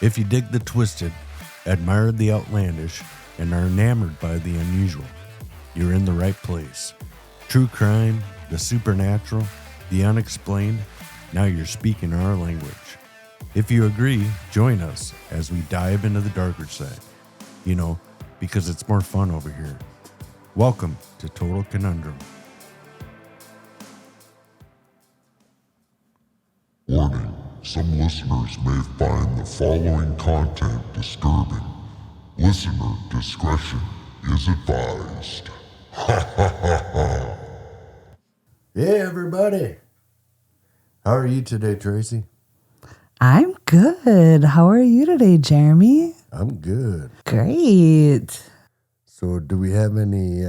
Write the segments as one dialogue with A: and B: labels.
A: If you dig the twisted, admire the outlandish, and are enamored by the unusual, you're in the right place. True crime, the supernatural, the unexplained, now you're speaking our language. If you agree, join us as we dive into the darker side. You know, because it's more fun over here. Welcome to Total Conundrum.
B: Warning, some listeners may find the following content disturbing. Listener discretion is advised. Ha ha ha ha.
A: Hey everybody. How are you today, Traci?
C: I'm good. How are you today, Jeremy?
A: I'm good.
C: Great.
A: So do we have any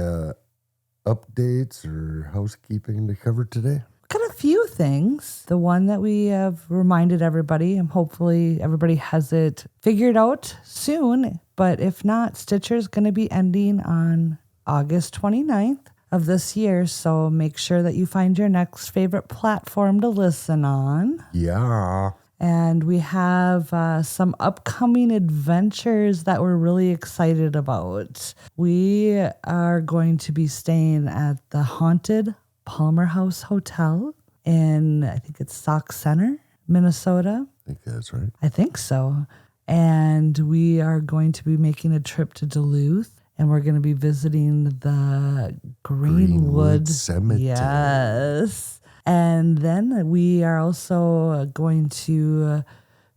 A: updates or housekeeping to cover today?
C: Got a few things. The one that we have reminded everybody, and hopefully everybody has it figured out soon. But if not, Stitcher's going to be ending on August 29th of this year. So make sure that you find your next favorite platform to listen on.
A: Yeah.
C: And we have some upcoming adventures that we're really excited about. We are going to be staying at the haunted Palmer House Hotel in, I think it's Sauk Center, Minnesota.
A: I think that's right.
C: I think so. And we are going to be making a trip to Duluth, and we're going to be visiting the Greenwood
A: Cemetery.
C: Yes. And then we are also going to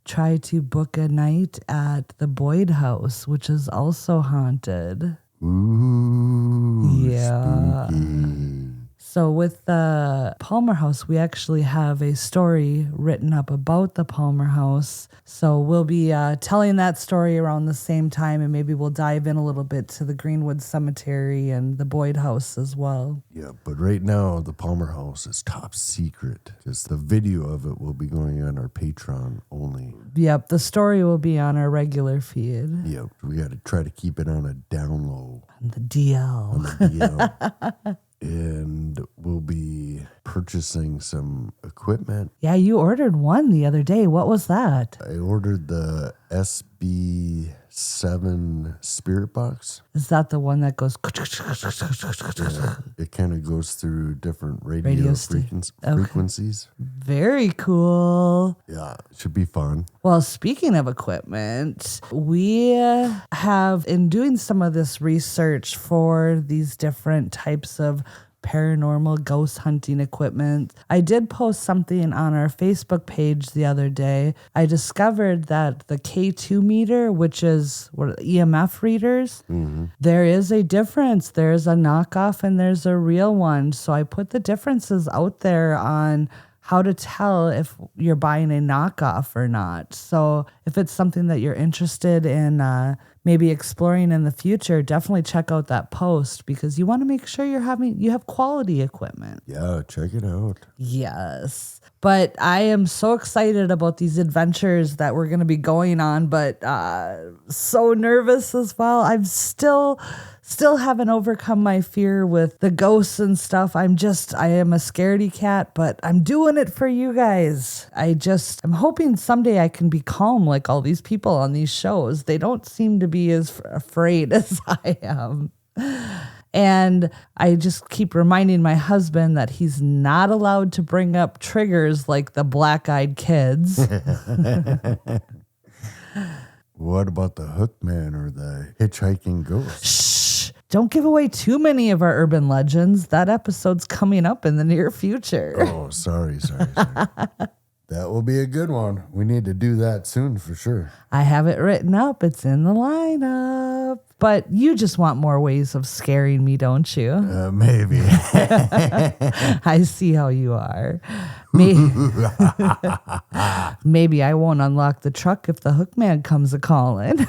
C: try to book a night at the Boyd House, which is also haunted.
A: Ooh,
C: Yeah.
A: spooky.
C: So with the Palmer House, we actually have a story written up about the Palmer House. So we'll be telling that story around the same time, and maybe we'll dive in a little bit to the Greenwood Cemetery and the Boyd House as well.
A: Yeah, but right now the Palmer House is top secret. Just the video of it will be going on our Patreon only.
C: Yep, the story will be on our regular feed.
A: Yeah, we got to try to keep it on a down low.
C: On the DL.
A: On the DL. And we'll be purchasing some equipment.
C: Yeah, you ordered one the other day. What was that?
A: I ordered the SB7 Spirit Box.
C: Is that the one that goes...
A: Yeah, it kind of goes through different radio frequencies.
C: Very cool.
A: Yeah, it should be fun.
C: Well, speaking of equipment, we have, in doing some of this research for these different types of paranormal ghost hunting equipment, I did post something on our Facebook page the other day. I discovered that the K2 meter, which is EMF readers, there is a difference. There's a knockoff and there's a real one. So I put the differences out there on how to tell if you're buying a knockoff or not. So if it's something that you're interested in maybe exploring in the future, definitely check out that post, because you want to make sure you have quality equipment.
A: Yeah, check it out.
C: Yes. But I am so excited about these adventures that we're going to be going on, but so nervous as well. I'm still haven't overcome my fear with the ghosts and stuff. I am a scaredy cat, but I'm doing it for you guys. I'm hoping someday I can be calm like all these people on these shows. They don't seem to be as afraid as I am. And I just keep reminding my husband that he's not allowed to bring up triggers like the black-eyed kids.
A: What about the Hookman or the hitchhiking ghost?
C: Shh! Don't give away too many of our urban legends. That episode's coming up in the near future.
A: Oh, sorry. That will be a good one. We need to do that soon for sure.
C: I have it written up. It's in the lineup. But you just want more ways of scaring me, don't you?
A: Maybe.
C: I see how you are. Maybe I won't unlock the truck if the Hookman comes a-calling.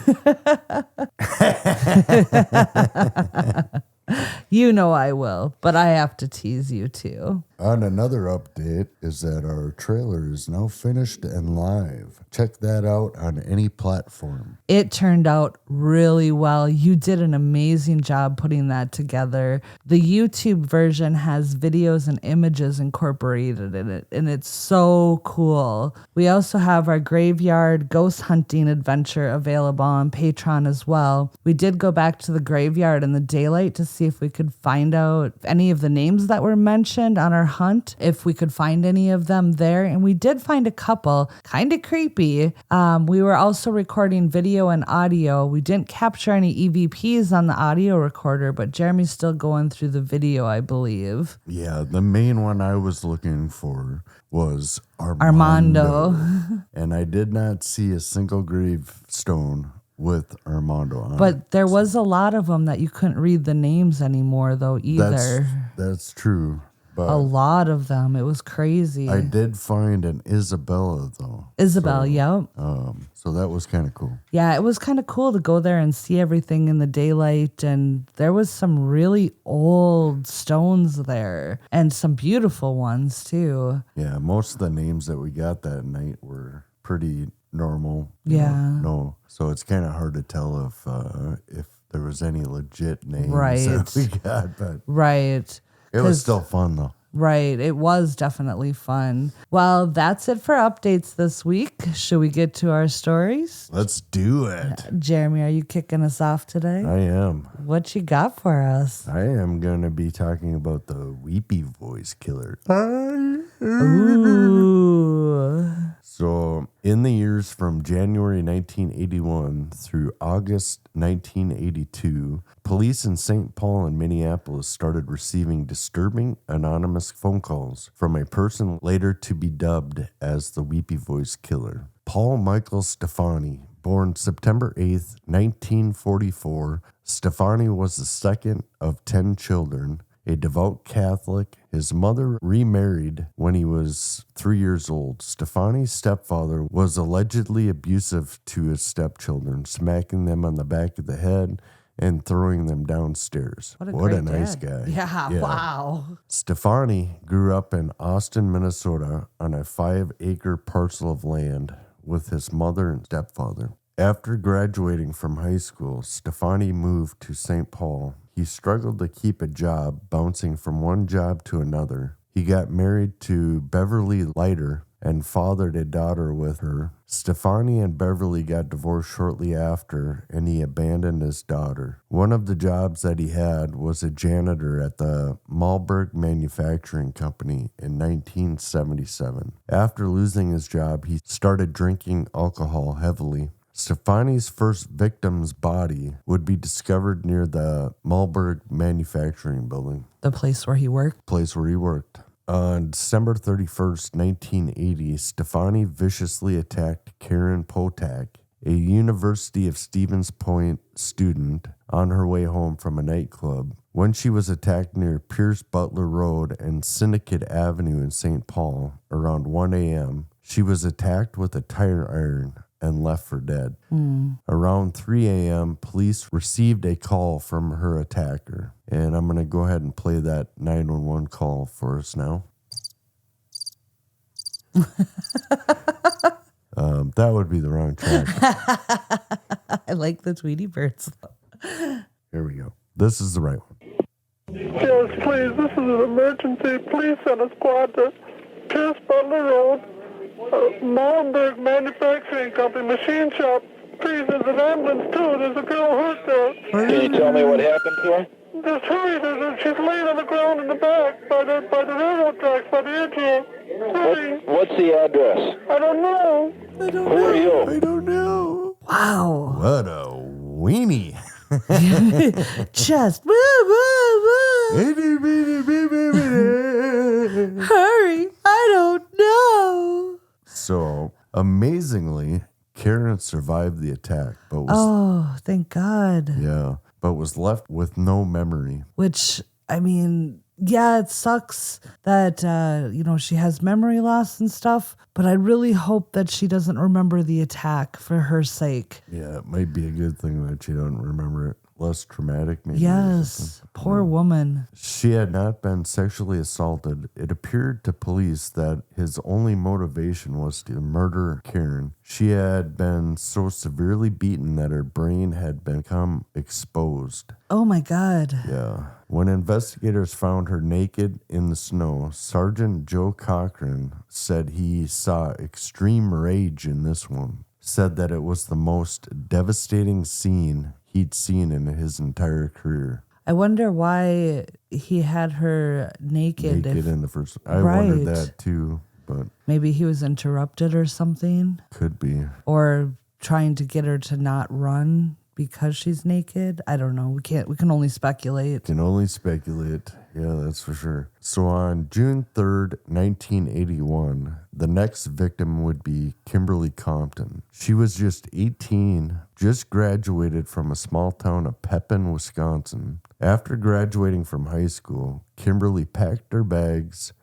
C: You know I will, but I have to tease you too.
A: On another update is that our trailer is now finished and live. Check that out on any platform.
C: It turned out really well. You did an amazing job putting that together. The YouTube version has videos and images incorporated in it, and it's so cool. We also have our graveyard ghost hunting adventure available on Patreon as well. We did go back to the graveyard in the daylight to see if we could find out any of the names that were mentioned on our hunt, if we could find any of them there, and we did find a couple. Kind of creepy. We were also recording video and audio. We didn't capture any EVPs on the audio recorder, but Jeremy's still going through the video, I believe.
A: Yeah, the main one I was looking for was Armando. And I did not see a single gravestone with Armando on it.
C: But there was a lot of them that you couldn't read the names anymore, though, either.
A: That's true. But
C: a lot of them. It was crazy.
A: I did find an Isabella, though.
C: Isabel, yep.
A: So that was kind of cool.
C: Yeah, it was kind of cool to go there and see everything in the daylight. And there was some really old stones there and some beautiful ones, too.
A: Yeah, most of the names that we got that night were pretty normal.
C: Yeah.
A: No, so it's kind of hard to tell if there was any legit names
C: Right.
A: that we got. But
C: Right.
A: it was still fun, though.
C: Right. It was definitely fun. Well, that's it for updates this week. Should we get to our stories?
A: Let's do it.
C: Jeremy, are you kicking us off today?
A: I am.
C: What you got for us?
A: I am going to be talking about the Weepy Voice Killer.
C: Ooh.
A: So, in the years from January 1981 through August 1982, police in St. Paul and Minneapolis started receiving disturbing anonymous phone calls from a person later to be dubbed as the Weepy Voice Killer. Paul Michael Stefani, born September 8th, 1944, Stefani was the second of 10 children. A devout Catholic, his mother remarried when he was 3 years old. Stefani's stepfather was allegedly abusive to his stepchildren, smacking them on the back of the head and throwing them downstairs. What a nice guy.
C: Yeah, wow.
A: Stefani grew up in Austin, Minnesota on a 5-acre parcel of land with his mother and stepfather. After graduating from high school, Stefani moved to St. Paul. He struggled to keep a job, bouncing from one job to another. He got married to Beverly Leiter and fathered a daughter with her. Stefani and Beverly got divorced shortly after, and he abandoned his daughter. One of the jobs that he had was a janitor at the Malberg Manufacturing Company in 1977. After losing his job, he started drinking alcohol heavily. Stefani's first victim's body would be discovered near the Malberg Manufacturing Building.
C: The place where he worked?
A: Place where he worked. On December 31st, 1980, Stefani viciously attacked Karen Potak, a University of Stevens Point student, on her way home from a nightclub. When she was attacked near Pierce Butler Road and Syndicate Avenue in St. Paul around 1 a.m., she was attacked with a tire iron and left for dead. Around 3 a.m., police received a call from her attacker. And I'm going to go ahead and play that 911 call for us now. That would be the wrong track.
C: I like the Tweety Birds.
A: Here we go. This is the right one.
D: Yes, please. This is an emergency. Please send a squad to Pierce Butler Road, Malberg Manufacturing Company, machine shop. Please, there's an ambulance too. There's a girl hurt there.
E: Can you tell me what happened to her?
D: Just hurry. She's laying on the ground in the back by the railroad tracks, by the edge here. Hurry.
E: What's the address?
D: I don't know.
E: Who are you?
A: I don't know.
C: Wow.
A: What a weenie.
C: Just hurry. I don't know.
A: So, amazingly, Karen survived the attack, but was
C: Oh, thank God.
A: but was left with no memory.
C: Which, I mean, yeah, it sucks that, she has memory loss and stuff, but I really hope that she doesn't remember the attack for her sake.
A: Yeah, it might be a good thing that you don't remember it. less traumatic, maybe. or
C: Yes,
A: something.
C: poor woman.
A: She had not been sexually assaulted. It appeared to police that his only motivation was to murder Karen. She had been so severely beaten that her brain had become exposed.
C: Oh my God.
A: Yeah. When investigators found her naked in the snow, Sergeant Joe Cochran said he saw extreme rage in this one. Said that it was the most devastating scene he'd seen in his entire career.
C: I wonder why he had her naked.
A: Naked in the first. I
C: Right.
A: wondered that too, but
C: Maybe he was interrupted or something,
A: could be.
C: or trying to get her to not run because she's naked. I don't know. We can only speculate.
A: Can only speculate. Yeah, that's for sure. So on June 3rd, 1981, the next victim would be Kimberly Compton. She was just 18, just graduated from a small town of Pepin, Wisconsin. After graduating from high school, Kimberly packed her bags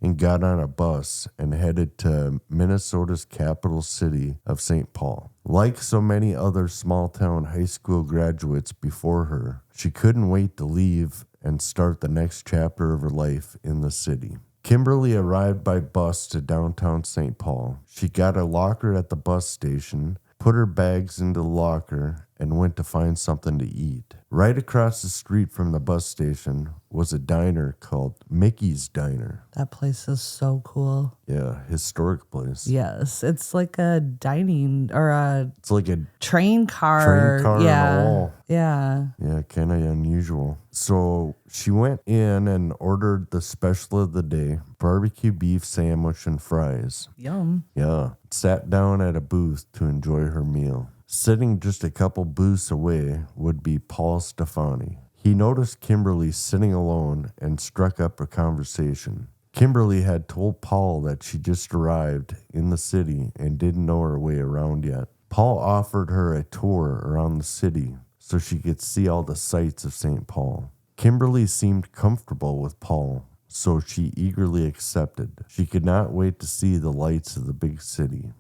A: and got on a bus and headed to Minnesota's capital city of St. Paul. Like so many other small-town high school graduates before her, she couldn't wait to leave and start the next chapter of her life in the city. Kimberly arrived by bus to downtown St. Paul. She got a locker at the bus station, put her bags into the locker, and went to find something to eat. Right across the street from the bus station was a diner called Mickey's Diner.
C: That place is so cool.
A: Yeah, historic place.
C: Yes, it's like a dining or a
A: It's like a
C: train car.
A: train car
C: yeah.
A: on a wall.
C: Yeah.
A: Yeah, kind of unusual. So she went in and ordered the special of the day, barbecue beef sandwich and fries.
C: Yum.
A: Yeah, sat down at a booth to enjoy her meal. Sitting just a couple booths away would be Paul Stefani. He noticed Kimberly sitting alone and struck up a conversation. Kimberly had told Paul that she just arrived in the city and didn't know her way around yet. Paul offered her a tour around the city so she could see all the sights of St. Paul. Kimberly seemed comfortable with Paul, so she eagerly accepted. She could not wait to see the lights of the big city.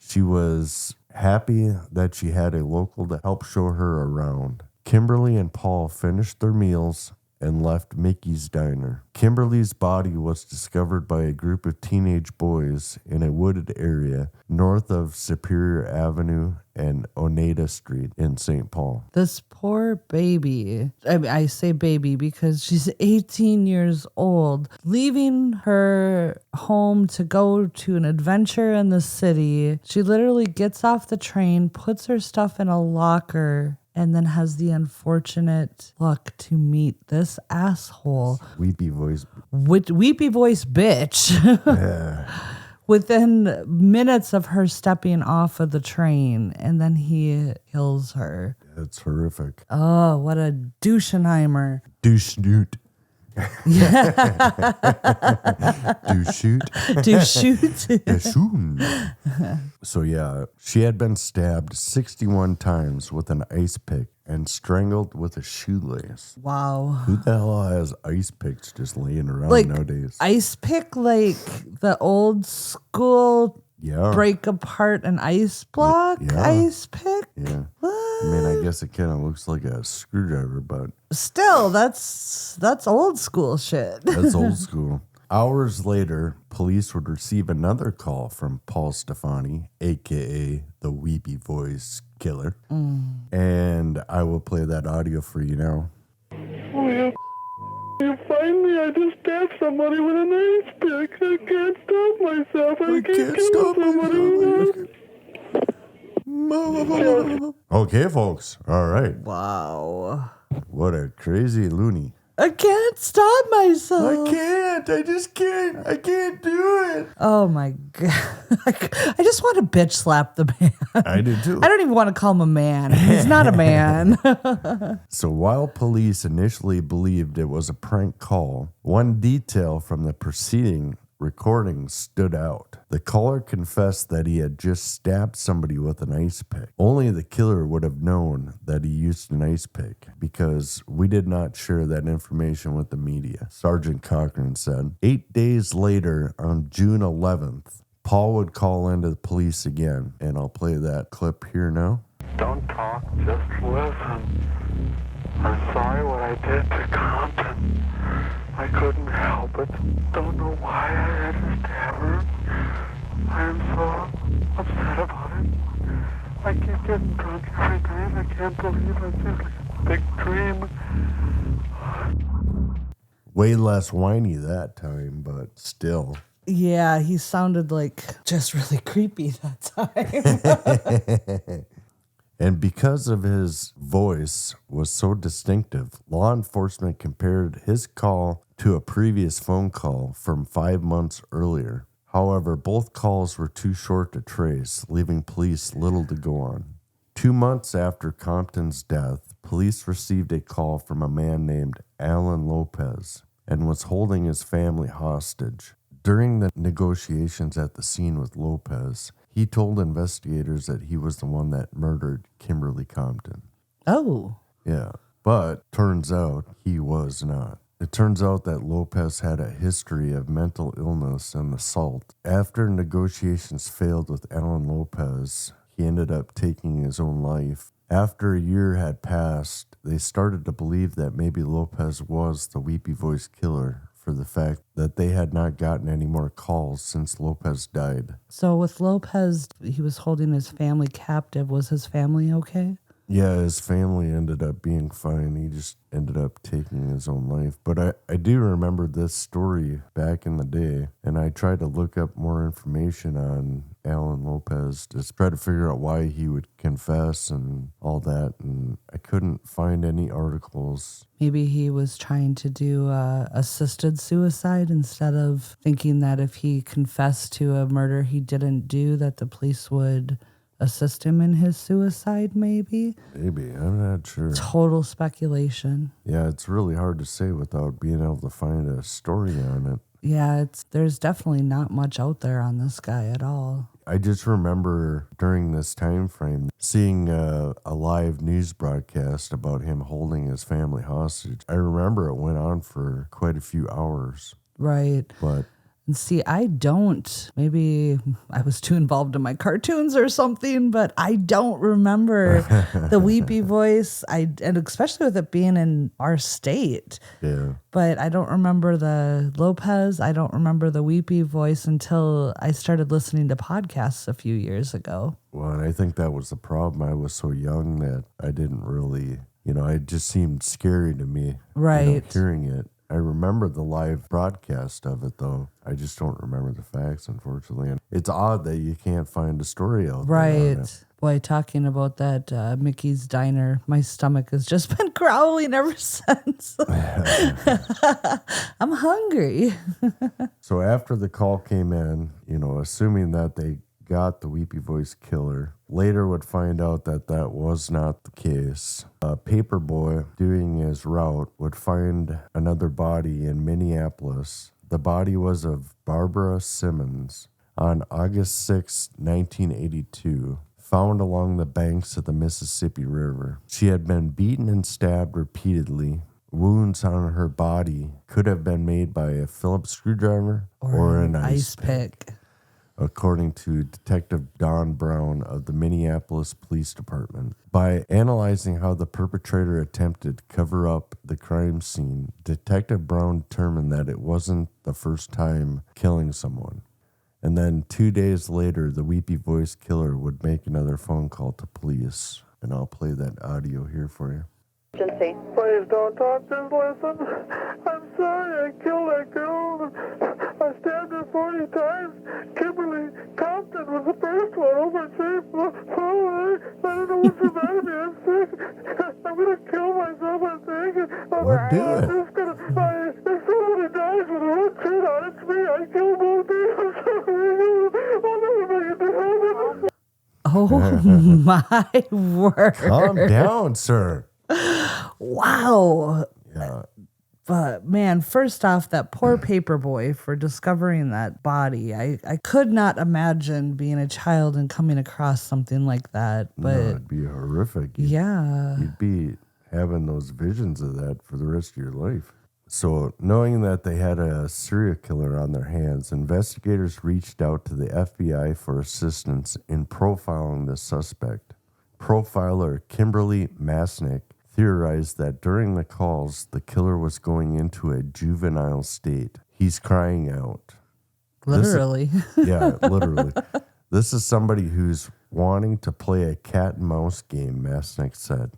A: She was happy that she had a local to help show her around. Kimberly and Paul finished their meals and left Mickey's Diner. Kimberly's body was discovered by a group of teenage boys in a wooded area north of Superior Avenue and Oneida Street in St. Paul.
C: This poor baby. I say baby because she's 18 years old, leaving her home to go to an adventure in the city. She literally gets off the train, puts her stuff in a locker, and then has the unfortunate luck to meet this asshole.
A: Weepy Voice.
C: Weepy Voice bitch.
A: Yeah.
C: Within minutes of her stepping off of the train, and then he kills her.
A: It's horrific.
C: Oh, what a douchenheimer.
A: Douche shoot. Do shoot.
C: Do shoot.
A: So yeah, she had been stabbed 61 times with an ice pick and strangled with a shoelace.
C: Wow.
A: Who the hell has ice picks just laying around
C: Like
A: nowadays?
C: ice pick, like the old school
A: Yeah.
C: break apart an ice block
A: Yeah.
C: ice pick.
A: Yeah.
C: What?
A: I mean, I guess it kind of looks like a screwdriver, but
C: Still, that's old school shit.
A: that's old school. Hours later, police would receive another call from Paul Stefani, a.k.a. the Weepy Voice Killer. And I will play that audio for you now.
D: Oh, you find me? I just stabbed somebody with an ice pick. I can't stop myself. I can't kill somebody.
A: Okay, folks. All right.
C: Wow.
A: What a crazy loony.
C: I can't stop myself.
A: I can't. I just can't. I can't do it.
C: Oh my God. I just want to bitch slap the man.
A: I did too.
C: I don't even want to call him a man. He's not a man.
A: So while police initially believed it was a prank call, one detail from the preceding recording stood out. The caller confessed that he had just stabbed somebody with an ice pick. Only the killer would have known that he used an ice pick because we did not share that information with the media, Sergeant Cochran said. 8 days later, on June 11th, Paul would call into the police again, and I'll play that clip here now.
D: Don't talk, just listen. I'm sorry what I did to Compton. I couldn't help it. Don't know why I had to stab her. I am so upset about it. I keep getting drunk every night. I can't believe I just like a big dream.
A: Way less whiny that time, but still.
C: Yeah, he sounded like just really creepy that time.
A: And because of his voice was so distinctive, law enforcement compared his call to a previous phone call from 5 months earlier. However, both calls were too short to trace, leaving police little to go on. 2 months after Compton's death, police received a call from a man named Alan Lopez and was holding his family hostage. During the negotiations at the scene with Lopez, he told investigators that he was the one that murdered Kimberly Compton.
C: Oh.
A: Yeah, but turns out he was not. It turns out that Lopez had a history of mental illness and assault. After negotiations failed with Alan Lopez, he ended up taking his own life. After a year had passed, they started to believe that maybe Lopez was the Weepy Voice Killer for the fact that they had not gotten any more calls since Lopez died.
C: So with Lopez, he was holding his family captive. Was his family okay?
A: Yeah, his family ended up being fine. He just ended up taking his own life. But I do remember this story back in the day, and I tried to look up more information on Alan Lopez to try to figure out why he would confess and all that, and I couldn't find any articles.
C: Maybe he was trying to do assisted suicide instead of thinking that if he confessed to a murder he didn't do, that the police would assist him in his suicide, maybe?
A: Maybe, I'm not sure.
C: Total speculation.
A: Yeah, it's really hard to say without being able to find a story on it.
C: Yeah, there's definitely not much out there on this guy at all.
A: I just remember during this time frame seeing a live news broadcast about him holding his family hostage. I remember it went on for quite a few hours.
C: Right.
A: But
C: and see, maybe I was too involved in my cartoons or something, but I don't remember the Weepy Voice, and especially with it being in our state.
A: yeah.
C: But I don't remember the Lopez. I don't remember the Weepy Voice until I started listening to podcasts a few years ago.
A: Well, and I think that was the problem. I was so young that I didn't really, it just seemed scary to me.
C: Right.
A: Hearing it. I remember the live broadcast of it, though. I just don't remember the facts, unfortunately. And it's odd that you can't find a story out there.
C: Right. Boy, talking about that Mickey's Diner, my stomach has just been growling ever since. I'm hungry.
A: So after the call came in, assuming that they got the Weepy Voice Killer, later would find out that that was not the case. A paperboy doing his route would find another body in Minneapolis. The body was of Barbara Simmons on August 6, 1982, found along the banks of the Mississippi River. She had been beaten and stabbed repeatedly. Wounds on her body could have been made by a Phillips screwdriver or an ice pick, according to Detective Don Brown of the Minneapolis Police Department. By analyzing how the perpetrator attempted to cover up the crime scene, Detective Brown determined that it wasn't the first time killing someone. And then 2 days later, the Weepy Voice Killer would make another phone call to police. And I'll play that audio here for you.
D: Please don't talk, just listen. I'm sorry I killed that girl. I stabbed her 40 times. Kimberly Compton was the first one. Oh, my safe. I don't know what's the matter with me. I'm sick. I'm going to kill myself, I think.
A: Well, do it.
D: If somebody dies with a red shirt on, it's me. I killed both of you. I'm sorry. I'll never make it to heaven.
C: Oh, my word.
A: Calm down, sir.
C: Wow.
A: Yeah.
C: But man, first off, that poor paperboy for discovering that body. I could not imagine being a child and coming across something like that. But
A: No, it'd be horrific.
C: yeah.
A: You'd be having those visions of that for the rest of your life. So, knowing that they had a serial killer on their hands, investigators reached out to the FBI for assistance in profiling the suspect. Profiler Kimberly Masnick theorized that during the calls, the killer was going into a juvenile state. He's crying out.
C: Literally.
A: Yeah, literally. This is somebody who's wanting to play a cat and mouse game, Masnick said.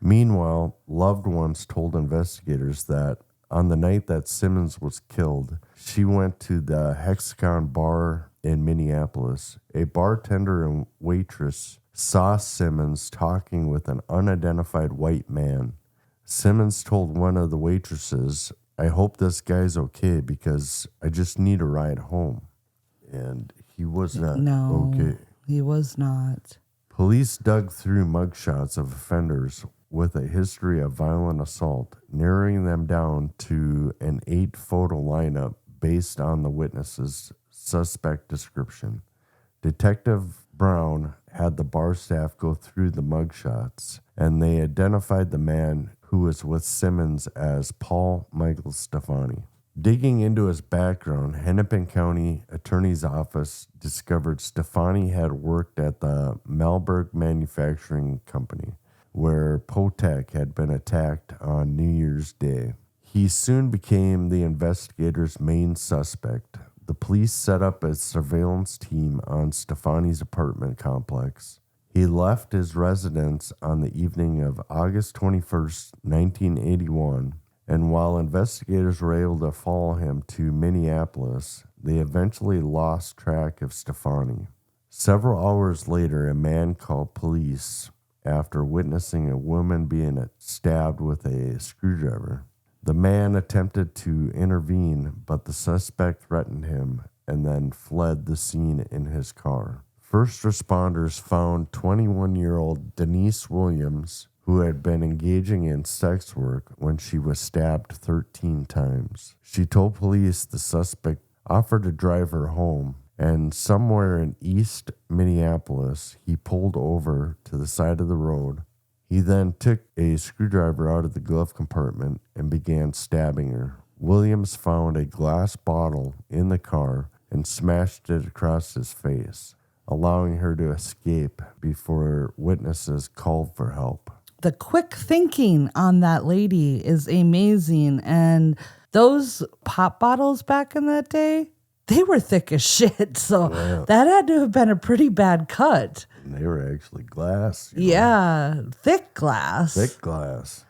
A: Meanwhile, loved ones told investigators that on the night that Simmons was killed, she went to the Hexagon Bar in Minneapolis. A bartender and waitress saw Simmons talking with an unidentified white man. Simmons told one of the waitresses, "I hope this guy's okay because I just need a ride home." And he was not okay.
C: He was not.
A: Police dug through mugshots of offenders with a history of violent assault, narrowing them down to an 8-photo lineup based on the witness's suspect description. Detective Brown had the bar staff go through the mugshots, and they identified the man who was with Simmons as Paul Michael Stefani. Digging into his background, Hennepin County Attorney's Office discovered Stefani had worked at the Malberg Manufacturing Company, where Potek had been attacked on New Year's Day. He soon became the investigators' main suspect. The police set up a surveillance team on Stefani's apartment complex. He left his residence on the evening of August 21st, 1981, and while investigators were able to follow him to Minneapolis, they eventually lost track of Stefani. Several hours later, a man called police after witnessing a woman being stabbed with a screwdriver. The man attempted to intervene, but the suspect threatened him and then fled the scene in his car. First responders found 21-year-old Denise Williams, who had been engaging in sex work when she was stabbed 13 times. She told police the suspect offered to drive her home, and somewhere in East Minneapolis, he pulled over to the side of the road. He then took a screwdriver out of the glove compartment and began stabbing her. Williams found a glass bottle in the car and smashed it across his face, allowing her to escape before witnesses called for help.
C: The quick thinking on that lady is amazing. And those pop bottles back in that day, they were thick as shit. So that had to have been a pretty bad cut.
A: And they were actually glass.
C: Yeah, thick glass.
A: Thick glass.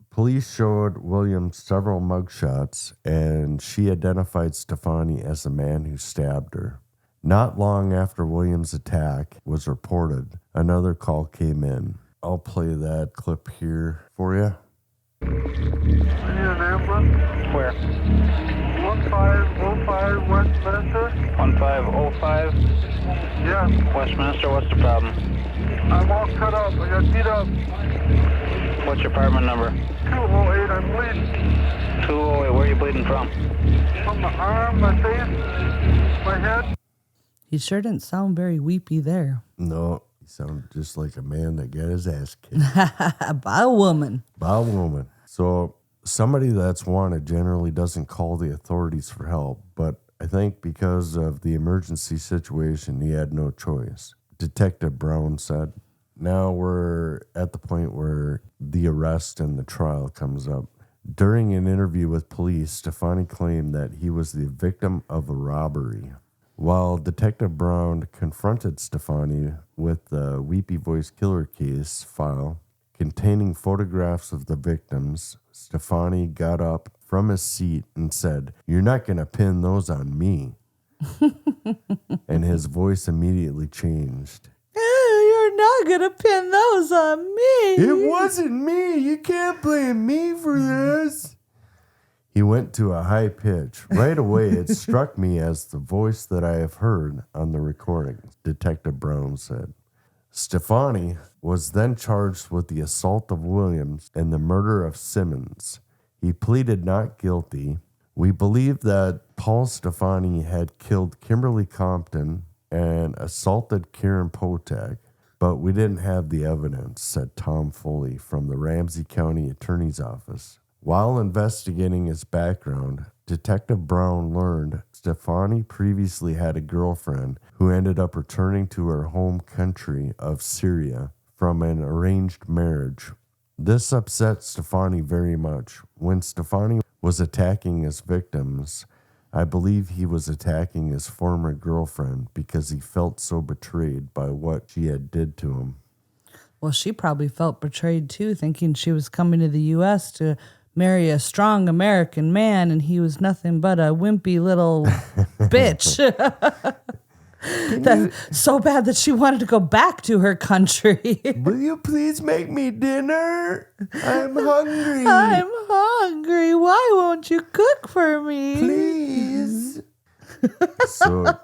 A: Police showed Williams several mugshots, and she identified Stefani as the man who stabbed her. Not long after Williams' attack was reported, another call came in. I'll play that clip here for you.
D: I need an ambulance.
E: Where?
D: 1505 Westminster.
E: 1505
D: Yeah,
E: Westminster. What's the problem?
D: I'm all cut up. I got beat up.
E: What's your apartment number?
D: 208, I'm bleeding.
E: 208. Where are you bleeding from?
D: From my arm, my face, my head.
C: He sure didn't sound very weepy there.
A: No, he sounded just like a man that got his ass kicked.
C: By a woman.
A: By a woman. So somebody that's wanted generally doesn't call the authorities for help, but I think because of the emergency situation, he had no choice. Detective Brown said. Now we're at the point where the arrest and the trial comes up. During an interview with police, Stefani claimed that he was the victim of a robbery. While Detective Brown confronted Stefani with the Weepy Voice Killer case file containing photographs of the victims, Stefani got up from his seat and said, "You're not going to pin those on me." And his voice immediately changed.
C: You're not going to pin those on me.
A: It wasn't me. You can't blame me for this. He went to a high pitch. Right away, it struck me as the voice that I have heard on the recordings, Detective Brown said. Stefani was then charged with the assault of Williams and the murder of Simmons. He pleaded not guilty. We believe that Paul Stefani had killed Kimberly Compton and assaulted Karen Potek, but we didn't have the evidence, said Tom Foley from the Ramsey County Attorney's Office. While investigating his background, Detective Brown learned Stefani previously had a girlfriend who ended up returning to her home country of Syria from an arranged marriage. This upset Stefani very much. When Stefani was attacking his victims, I believe he was attacking his former girlfriend because he felt so betrayed by what she had did to him.
C: Well, she probably felt betrayed too, thinking she was coming to the U.S. to marry a strong American man, and he was nothing but a wimpy little bitch. That's so bad that she wanted to go back to her country.
A: Will you please make me dinner? I'm hungry.
C: I'm hungry. Why won't you cook for me?
A: Please. So,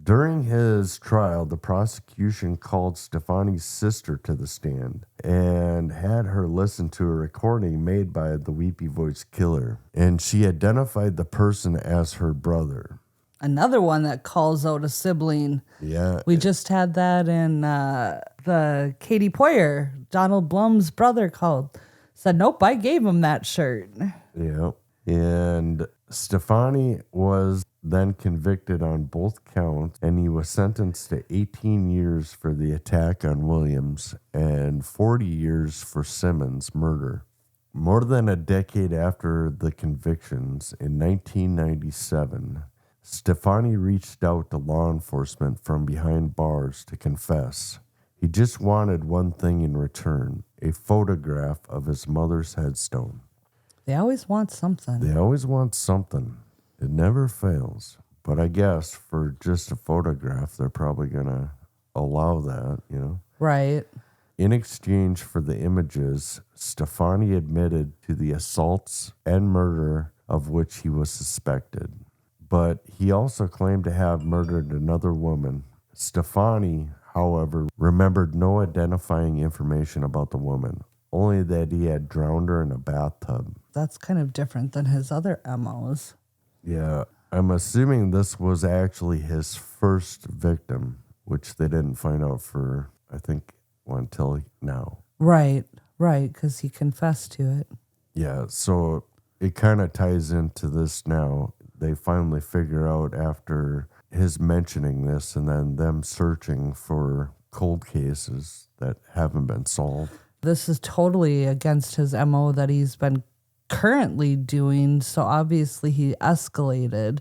A: during his trial, the prosecution called Stefani's sister to the stand and had her listen to a recording made by the Weepy Voice Killer. And she identified the person as her brother.
C: Another one that calls out a sibling.
A: Yeah.
C: We just had that in the Katie Poyer, Donald Blum's brother called. Said, nope, I gave him that shirt.
A: Yeah. And Stefani was then convicted on both counts, and he was sentenced to 18 years for the attack on Williams and 40 years for Simmons' murder. More than a decade after the convictions, in 1997, Stefani reached out to law enforcement from behind bars to confess. He just wanted one thing in return, a photograph of his mother's headstone.
C: They always want something.
A: They always want something. It never fails. But I guess for just a photograph, they're probably going to allow that, you know?
C: Right.
A: In exchange for the images, Stefani admitted to the assaults and murder of which he was suspected. But he also claimed to have murdered another woman. Stefani, however, remembered no identifying information about the woman, only that he had drowned her in a bathtub.
C: That's kind of different than his other MOs.
A: Yeah, I'm assuming this was actually his first victim, which they didn't find out for, I think, until now.
C: Right, because he confessed to it.
A: Yeah, so it kind of ties into this now. They finally figure out after his mentioning this and then them searching for cold cases that haven't been solved.
C: This is totally against his MO that he's been currently doing, so obviously he escalated.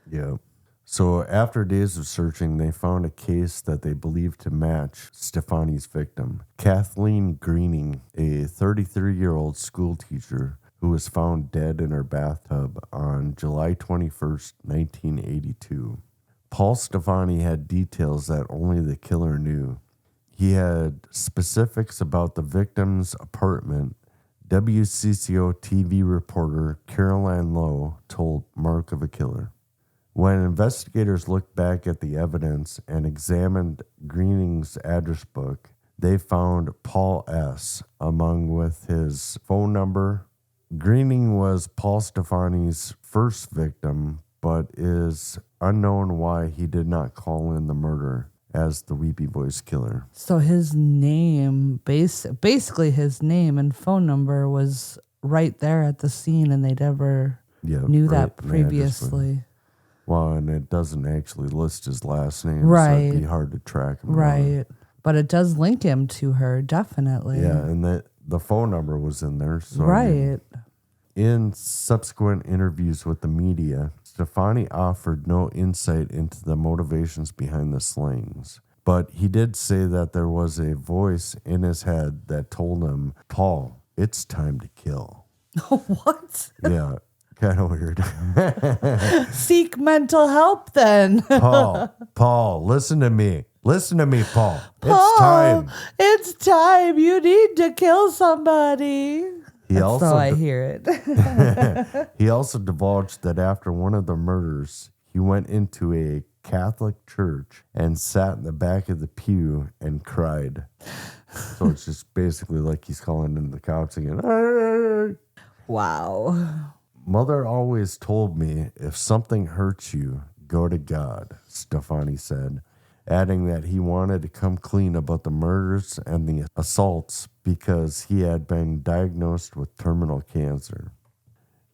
A: Yeah. So after days of searching, they found a case that they believed to match Stefani's victim, Kathleen Greening, a 33-year-old school teacher who was found dead in her bathtub on July 21st, 1982. Paul Stefani had details that only the killer knew. He had specifics about the victim's apartment. WCCO TV reporter Caroline Lowe told Mark of a Killer. When investigators looked back at the evidence and examined Greening's address book, they found Paul S. among with his phone number. Greening was Paul Stefani's first victim, but is unknown why he did not call in the murder as the Weepy Voice Killer.
C: So his name, basically his name and phone number was right there at the scene, and they never knew that previously.
A: Well, and it doesn't actually list his last name,
C: right?
A: So it'd be hard to track him.
C: Right, but it does link him to her, definitely.
A: Yeah, and the phone number was in there. So
C: right.
A: In subsequent interviews with the media, Stefani offered no insight into the motivations behind the slayings. But he did say that there was a voice in his head that told him, Paul, it's time to kill.
C: What?
A: Yeah, kind of weird.
C: Seek mental help then.
A: Paul, listen to me. Listen to me, Paul.
C: Paul,
A: it's time.
C: It's time. You need to kill somebody. That's how I hear it.
A: He also divulged that after one of the murders, he went into a Catholic church and sat in the back of the pew and cried. So it's just basically like he's calling in the cops again.
C: Wow.
A: Mother always told me, if something hurts you, go to God, Stefani said, adding that he wanted to come clean about the murders and the assaults because he had been diagnosed with terminal cancer.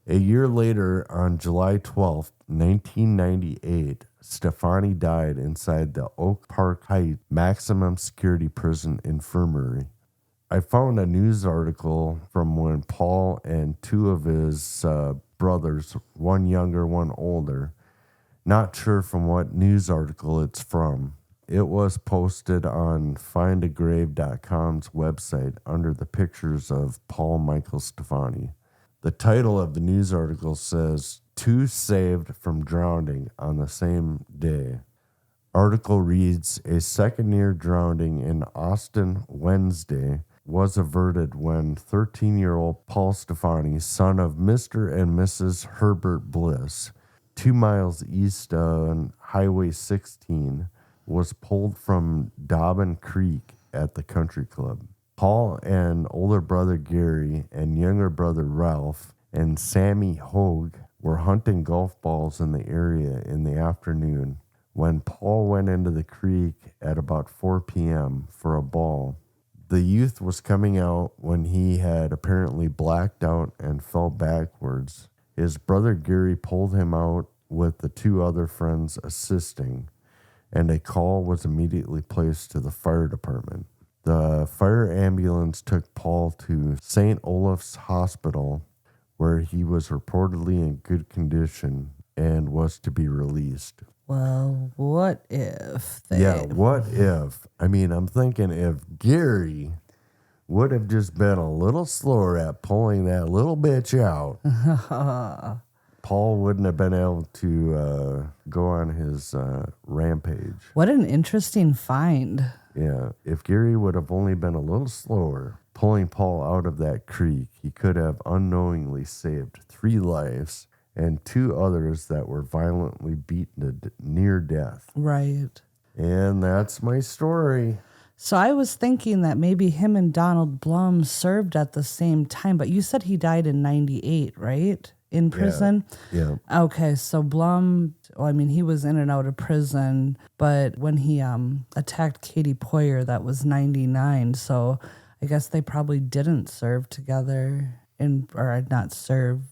A: A year later, on July 12th, 1998, Stefani died inside the Oak Park Heights Maximum Security Prison Infirmary. I found a news article from when Paul and two of his brothers, one younger, one older, not sure from what news article it's from. It was posted on findagrave.com's website under the pictures of Paul Michael Stefani. The title of the news article says, "Two saved from drowning on the same day." Article reads, a second near drowning in Austin Wednesday was averted when 13-year-old Paul Stefani, son of Mr. and Mrs. Herbert Bliss, 2 miles east on Highway 16, was pulled from Dobbin Creek at the country club. Paul and older brother Gary and younger brother Ralph and Sammy Hogue were hunting golf balls in the area in the afternoon when Paul went into the creek at about 4 p.m. for a ball. The youth was coming out when he had apparently blacked out and fell backwards. His brother Gary pulled him out with the two other friends assisting, and a call was immediately placed to the fire department. The fire ambulance took Paul to St. Olaf's Hospital, where he was reportedly in good condition and was to be released.
C: Well, what if they...
A: Yeah, what if? I mean, I'm thinking if Gary would have just been a little slower at pulling that little bitch out, Paul wouldn't have been able to go on his rampage.
C: What an interesting find.
A: Yeah, if Gary would have only been a little slower pulling Paul out of that creek, he could have unknowingly saved 3 lives and 2 others that were violently beaten to near death.
C: Right.
A: And that's my story.
C: So I was thinking that maybe him and Donald Blum served at the same time, but you said he died in 98, right? In prison?
A: Yeah.
C: Okay, so Blum, well, I mean, he was in and out of prison, but when he attacked Katie Poyer, that was 99, so I guess they probably didn't serve together, or not serve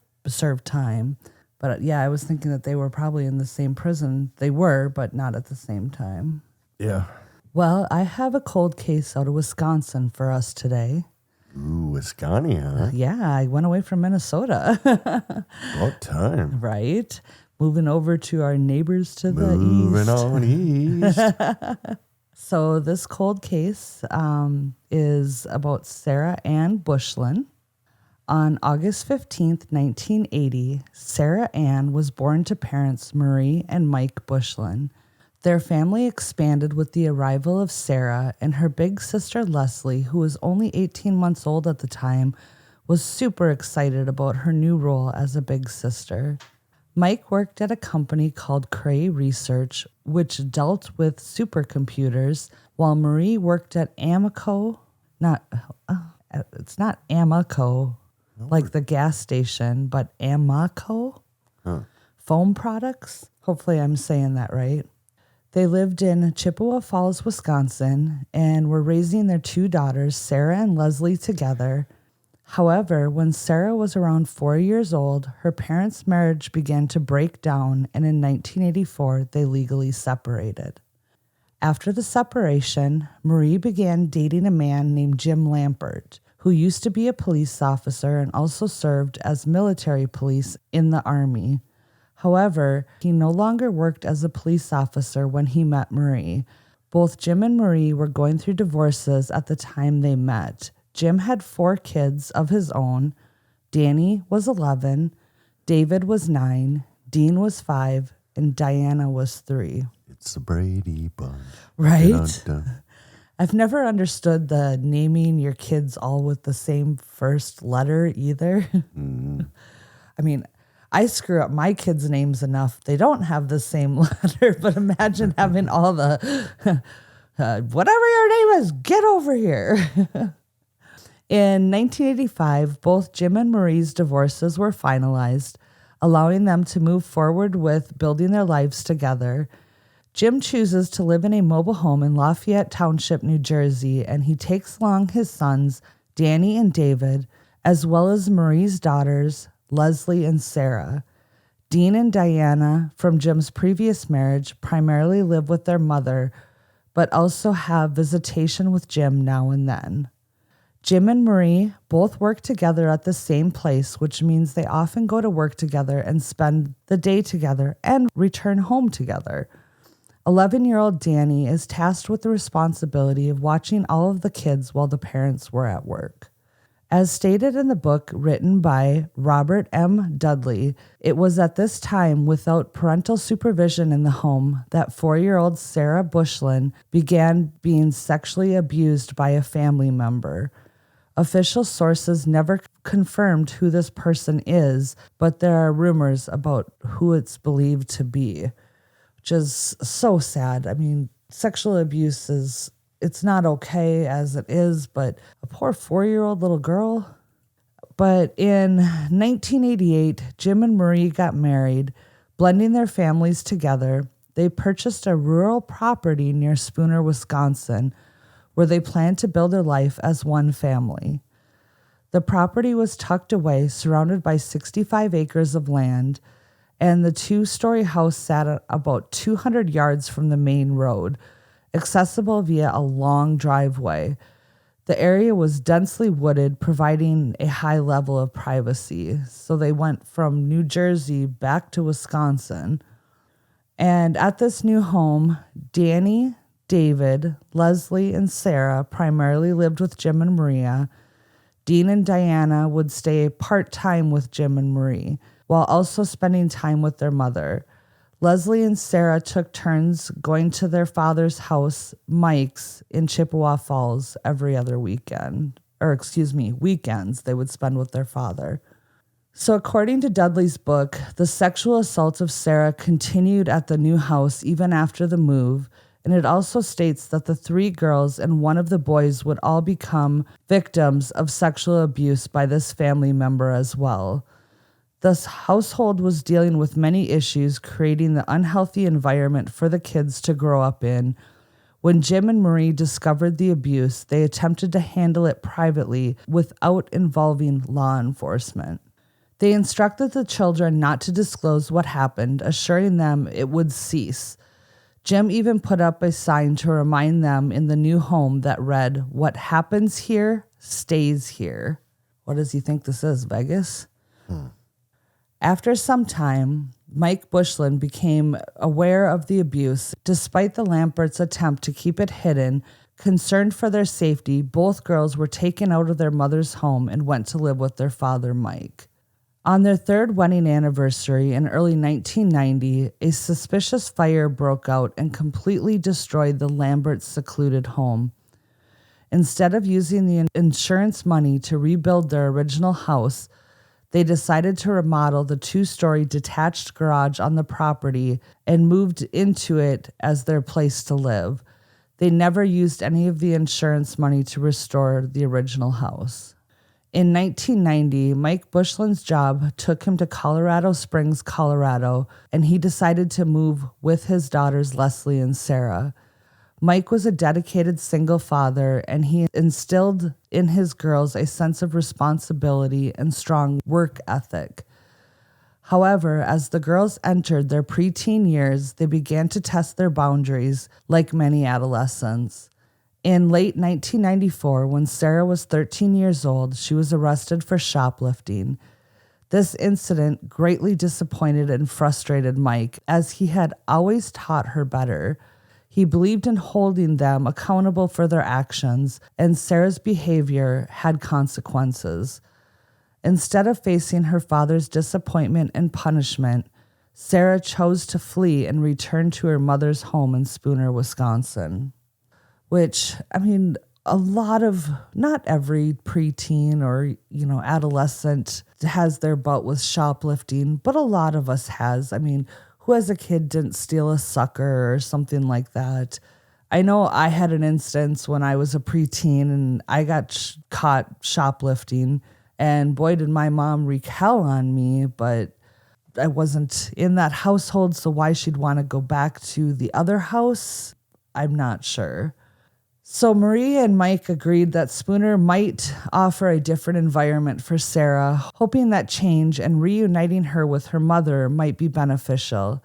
C: time. But yeah, I was thinking that they were probably in the same prison. They were, but not at the same time.
A: Yeah.
C: Well, I have a cold case out of Wisconsin for us today.
A: Ooh, Wisconsin, huh?
C: Yeah, I went away from Minnesota.
A: About time.
C: Right. Moving over to our neighbors to the east.
A: Moving on east.
C: So this cold case is about Sara Bushland. On August 15th, 1980, Sara Ann was born to parents Marie and Mike Bushland. Their family expanded with the arrival of Sara, and her big sister Leslie, who was only 18 months old at the time, was super excited about her new role as a big sister. Mike worked at a company called Cray Research, which dealt with supercomputers, while Marie worked at Amoco. It's not Amoco, like the gas station, but Amoco foam products. Hopefully I'm saying that right. They lived in Chippewa Falls, Wisconsin, and were raising their 2 daughters, Sara and Leslie, together. However, when Sara was around 4 years old, her parents' marriage began to break down, and in 1984, they legally separated. After the separation, Marie began dating a man named Jim Lampert, who used to be a police officer and also served as military police in the Army. However, he no longer worked as a police officer when he met Marie. Both Jim and Marie were going through divorces at the time they met. Jim had 4 kids of his own. Danny was 11, David was 9, Dean was 5, and Diana was 3.
A: It's the Brady Bunch.
C: Right?
A: Dun-dun-dun.
C: I've never understood the naming your kids all with the same first letter either. I mean, I screw up my kids' names enough. They don't have the same letter, but imagine having all the, whatever your name is, get over here. In 1985, both Jim and Marie's divorces were finalized, allowing them to move forward with building their lives together. Jim chooses to live in a mobile home in Lafayette Township, New Jersey, and he takes along his sons, Danny and David, as well as Marie's daughters, Leslie and Sara. Dean and Diana from Jim's previous marriage primarily live with their mother, but also have visitation with Jim now and then. Jim and Marie both work together at the same place, which means they often go to work together and spend the day together and return home together. 11-year-old Danny is tasked with the responsibility of watching all of the kids while the parents were at work. As stated in the book written by Robert M. Dudley, it was at this time without parental supervision in the home that 4-year-old Sara Bushland began being sexually abused by a family member. Official sources never confirmed who this person is, but there are rumors about who it's believed to be, which is so sad. I mean, sexual abuse it's not okay as it is, but a poor 4-year-old little girl. But in 1988, Jim and Marie got married. Blending their families together, they purchased a rural property near Spooner, Wisconsin, where they planned to build their life as one family. The property was tucked away, surrounded by 65 acres of land, and the 2-story house sat about 200 yards from the main road, accessible via a long driveway. The area was densely wooded, providing a high level of privacy. So they went from New Jersey back to Wisconsin. And at this new home, Danny, David, Leslie, and Sara primarily lived with Jim and Maria. Dean and Diana would stay part-time with Jim and Marie, while also spending time with their mother. Leslie and Sara took turns going to their father's house, Mike's, in Chippewa Falls every other weekends they would spend with their father. So according to Dudley's book, the sexual assault of Sara continued at the new house even after the move, and it also states that the 3 girls and one of the boys would all become victims of sexual abuse by this family member as well. This household was dealing with many issues, creating the unhealthy environment for the kids to grow up in. When Jim and Marie discovered the abuse, they attempted to handle it privately without involving law enforcement. They instructed the children not to disclose what happened, assuring them it would cease. Jim even put up a sign to remind them in the new home that read, "What happens here stays here." What does he think this is, Vegas? After some time, Mike Bushland became aware of the abuse. Despite the Lamberts' attempt to keep it hidden, concerned for their safety, both girls were taken out of their mother's home and went to live with their father, Mike. On their 3rd wedding anniversary in early 1990, a suspicious fire broke out and completely destroyed the Lamberts' secluded home. Instead of using the insurance money to rebuild their original house, they decided to remodel the 2-story detached garage on the property and moved into it as their place to live. They never used any of the insurance money to restore the original house. In 1990, Mike Bushland's job took him to Colorado Springs, Colorado, and he decided to move with his daughters Leslie and Sara. Mike was a dedicated single father, and he instilled in his girls a sense of responsibility and strong work ethic. However, as the girls entered their preteen years, they began to test their boundaries like many adolescents. In late 1994, when Sara was 13 years old, she was arrested for shoplifting. This incident greatly disappointed and frustrated Mike, as he had always taught her better. He believed in holding them accountable for their actions, and Sara's behavior had consequences. Instead of facing her father's disappointment and punishment, Sara chose to flee and return to her mother's home in Spooner, Wisconsin. Which, I mean, not every preteen or, adolescent has their bout with shoplifting, but a lot of us has. I mean, who as a kid didn't steal a sucker or something like that? I know I had an instance when I was a preteen and I got caught shoplifting, and boy, did my mom wreak hell on me, but I wasn't in that household, so why she'd want to go back to the other house, I'm not sure. So Marie and Mike agreed that Spooner might offer a different environment for Sara, hoping that change and reuniting her with her mother might be beneficial.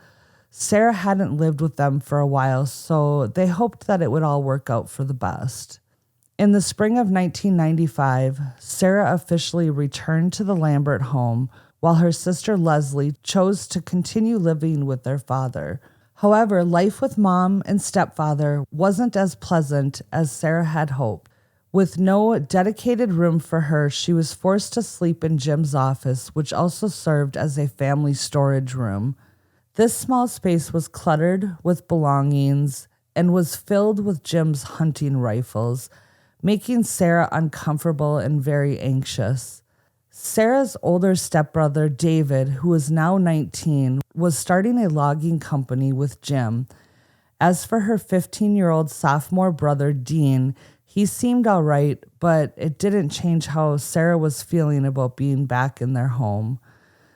C: Sara hadn't lived with them for a while, so they hoped that it would all work out for the best. In the spring of 1995, Sara officially returned to the Lambert home, while her sister Leslie chose to continue living with their father. However, life with mom and stepfather wasn't as pleasant as Sara had hoped. With no dedicated room for her, she was forced to sleep in Jim's office, which also served as a family storage room. This small space was cluttered with belongings and was filled with Jim's hunting rifles, making Sara uncomfortable and very anxious. Sara's older stepbrother, David, who was now 19, was starting a logging company with Jim. As for her 15-year-old sophomore brother, Dean, he seemed all right, but it didn't change how Sara was feeling about being back in their home.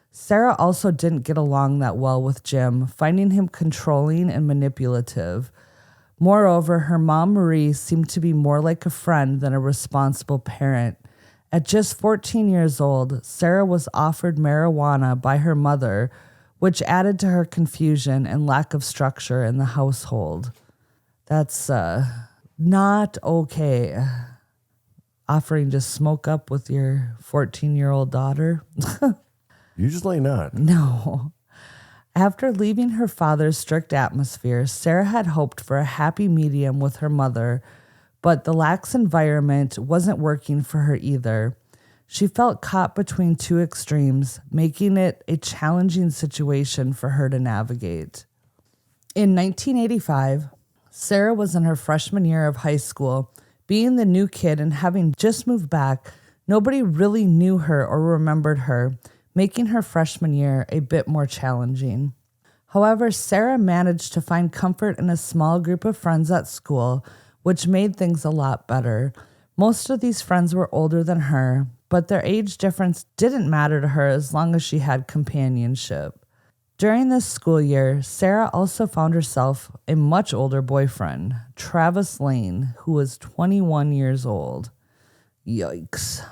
C: Sara also didn't get along that well with Jim, finding him controlling and manipulative. Moreover, her mom, Marie, seemed to be more like a friend than a responsible parent. At just 14 years old, Sara was offered marijuana by her mother, which added to her confusion and lack of structure in the household. That's not okay. Offering to smoke up with your 14-year-old daughter?
A: Usually not.
C: No. After leaving her father's strict atmosphere, Sara had hoped for a happy medium with her mother, but the lax environment wasn't working for her either. She felt caught between two extremes, making it a challenging situation for her to navigate. In 1985, Sara was in her freshman year of high school. Being the new kid and having just moved back, nobody really knew her or remembered her, making her freshman year a bit more challenging. However, Sara managed to find comfort in a small group of friends at school, which made things a lot better. Most of these friends were older than her, but their age difference didn't matter to her as long as she had companionship. During this school year, Sara also found herself a much older boyfriend, Travis Lane, who was 21 years old. Yikes.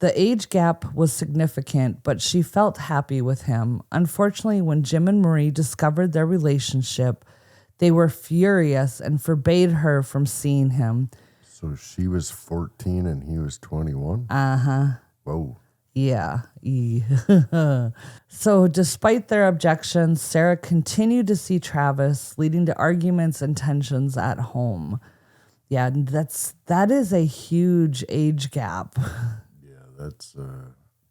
C: The age gap was significant, but she felt happy with him. Unfortunately, when Jim and Marie discovered their relationship, they were furious and forbade her from seeing him.
A: So she was 14 and he was 21?
C: Uh-huh.
A: Whoa.
C: Yeah. So despite their objections, Sara continued to see Travis, leading to arguments and tensions at home. Yeah, that is a huge age gap.
A: Yeah, that's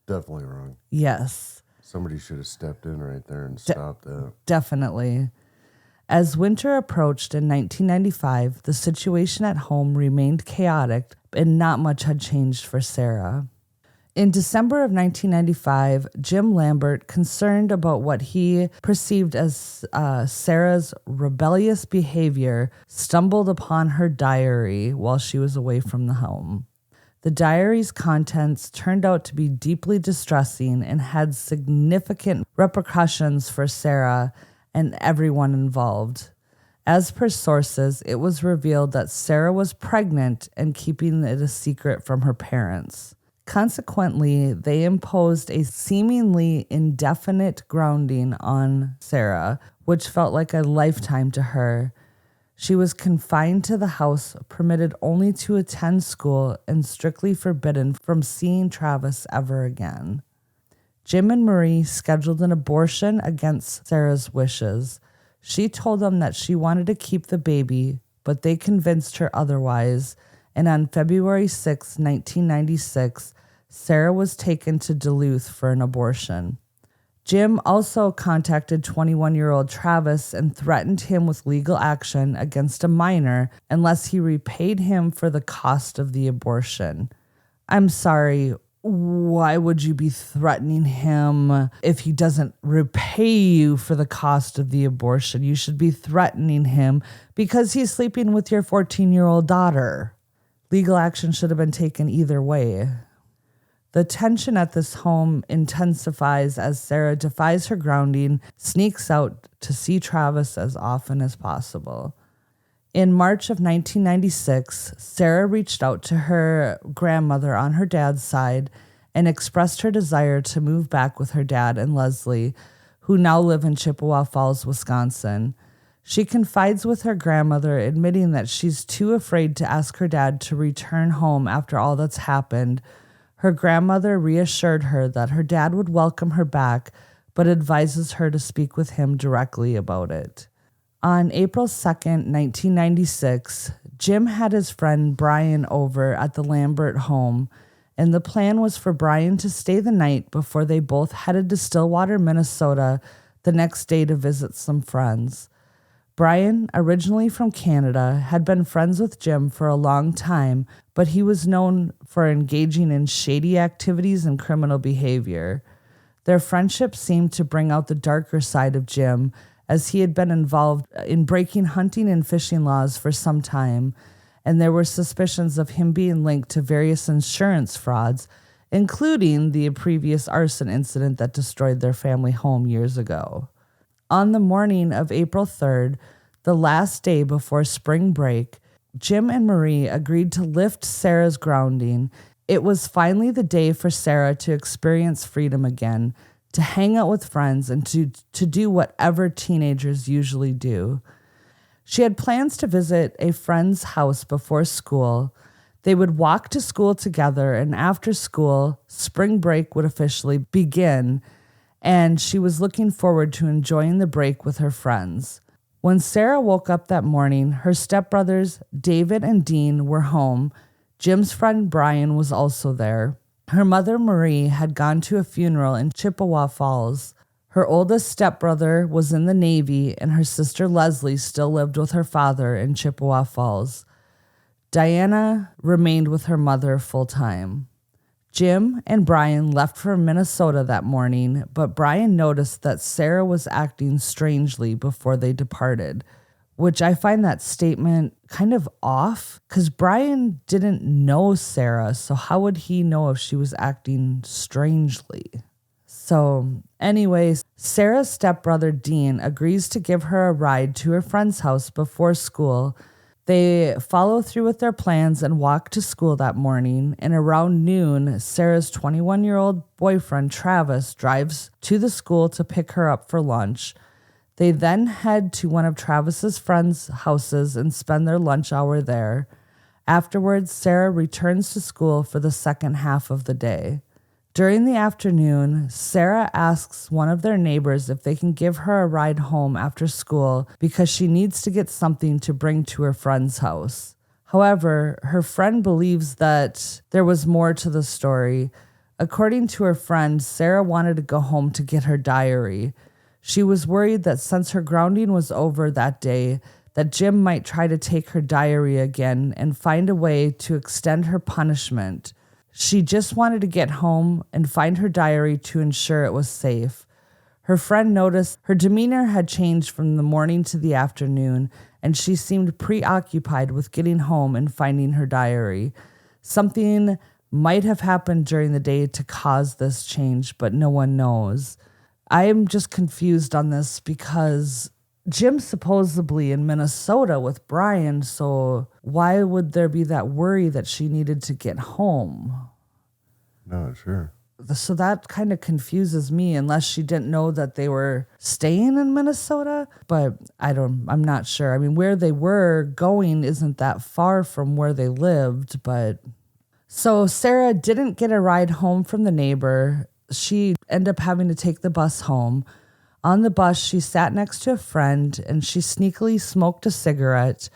A: definitely wrong.
C: Yes.
A: Somebody should have stepped in right there and stopped that.
C: Definitely. As winter approached in 1995, the situation at home remained chaotic and not much had changed for Sara. In December of 1995, Jim Lambert, concerned about what he perceived as Sara's rebellious behavior, stumbled upon her diary while she was away from the home. The diary's contents turned out to be deeply distressing and had significant repercussions for Sara and everyone involved. As per sources, it was revealed that Sara was pregnant and keeping it a secret from her parents. Consequently, they imposed a seemingly indefinite grounding on Sara, which felt like a lifetime to her. She was confined to the house, permitted only to attend school, and strictly forbidden from seeing Travis ever again. Jim and Marie scheduled an abortion against Sara's wishes. She told them that she wanted to keep the baby, but they convinced her otherwise, and on February 6, 1996, Sara was taken to Duluth for an abortion. Jim also contacted 21-year-old Travis and threatened him with legal action against a minor unless he repaid him for the cost of the abortion. I'm sorry, why would you be threatening him if he doesn't repay you for the cost of the abortion? You should be threatening him because he's sleeping with your 14-year-old daughter. Legal action should have been taken either way. The tension at this home intensifies as Sara defies her grounding, sneaks out to see Travis as often as possible. In March of 1996, Sara reached out to her grandmother on her dad's side and expressed her desire to move back with her dad and Leslie, who now live in Chippewa Falls, Wisconsin. She confides with her grandmother, admitting that she's too afraid to ask her dad to return home after all that's happened. Her grandmother reassured her that her dad would welcome her back, but advises her to speak with him directly about it. On April 2nd, 1996, Jim had his friend Brian over at the Lambert home, and the plan was for Brian to stay the night before they both headed to Stillwater, Minnesota, the next day to visit some friends. Brian, originally from Canada, had been friends with Jim for a long time, but he was known for engaging in shady activities and criminal behavior. Their friendship seemed to bring out the darker side of Jim, as he had been involved in breaking hunting and fishing laws for some time, and there were suspicions of him being linked to various insurance frauds, including the previous arson incident that destroyed their family home years ago. On the morning of April 3rd, the last day before spring break, Jim and Marie agreed to lift Sara's grounding. It was finally the day for Sara to experience freedom again, to hang out with friends, and to do whatever teenagers usually do. She had plans to visit a friend's house before school. They would walk to school together, and after school, spring break would officially begin, and she was looking forward to enjoying the break with her friends. When Sara woke up that morning, her stepbrothers, David and Dean, were home. Jim's friend Brian was also there. Her mother, Marie, had gone to a funeral in Chippewa Falls. Her oldest stepbrother was in the Navy, and her sister Leslie still lived with her father in Chippewa Falls. Diana remained with her mother full-time. Jim and Brian left for Minnesota that morning, but Brian noticed that Sara was acting strangely before they departed, which I find that statement kind of off, because Brian didn't know Sara, so how would he know if she was acting strangely? So anyways, Sara's stepbrother Dean agrees to give her a ride to her friend's house before school. They follow through with their plans and walk to school that morning, and around noon, Sara's 21-year-old boyfriend Travis drives to the school to pick her up for lunch. They then head to one of Travis's friends' houses and spend their lunch hour there. Afterwards, Sara returns to school for the second half of the day. During the afternoon, Sara asks one of their neighbors if they can give her a ride home after school because she needs to get something to bring to her friend's house. However, her friend believes that there was more to the story. According to her friend, Sara wanted to go home to get her diary. She was worried that since her grounding was over that day, that Jim might try to take her diary again and find a way to extend her punishment. She just wanted to get home and find her diary to ensure it was safe. Her friend noticed her demeanor had changed from the morning to the afternoon, and she seemed preoccupied with getting home and finding her diary. Something might have happened during the day to cause this change, but no one knows. I am just confused on this because Jim's supposedly in Minnesota with Brian, so why would there be that worry that she needed to get home?
A: Not sure.
C: So that kind of confuses me, unless she didn't know that they were staying in Minnesota, but I'm not sure. I mean, where they were going isn't that far from where they lived, but so Sara didn't get a ride home from the neighbor. She ended up having to take the bus home. On the bus, she sat next to a friend and she sneakily smoked a cigarette.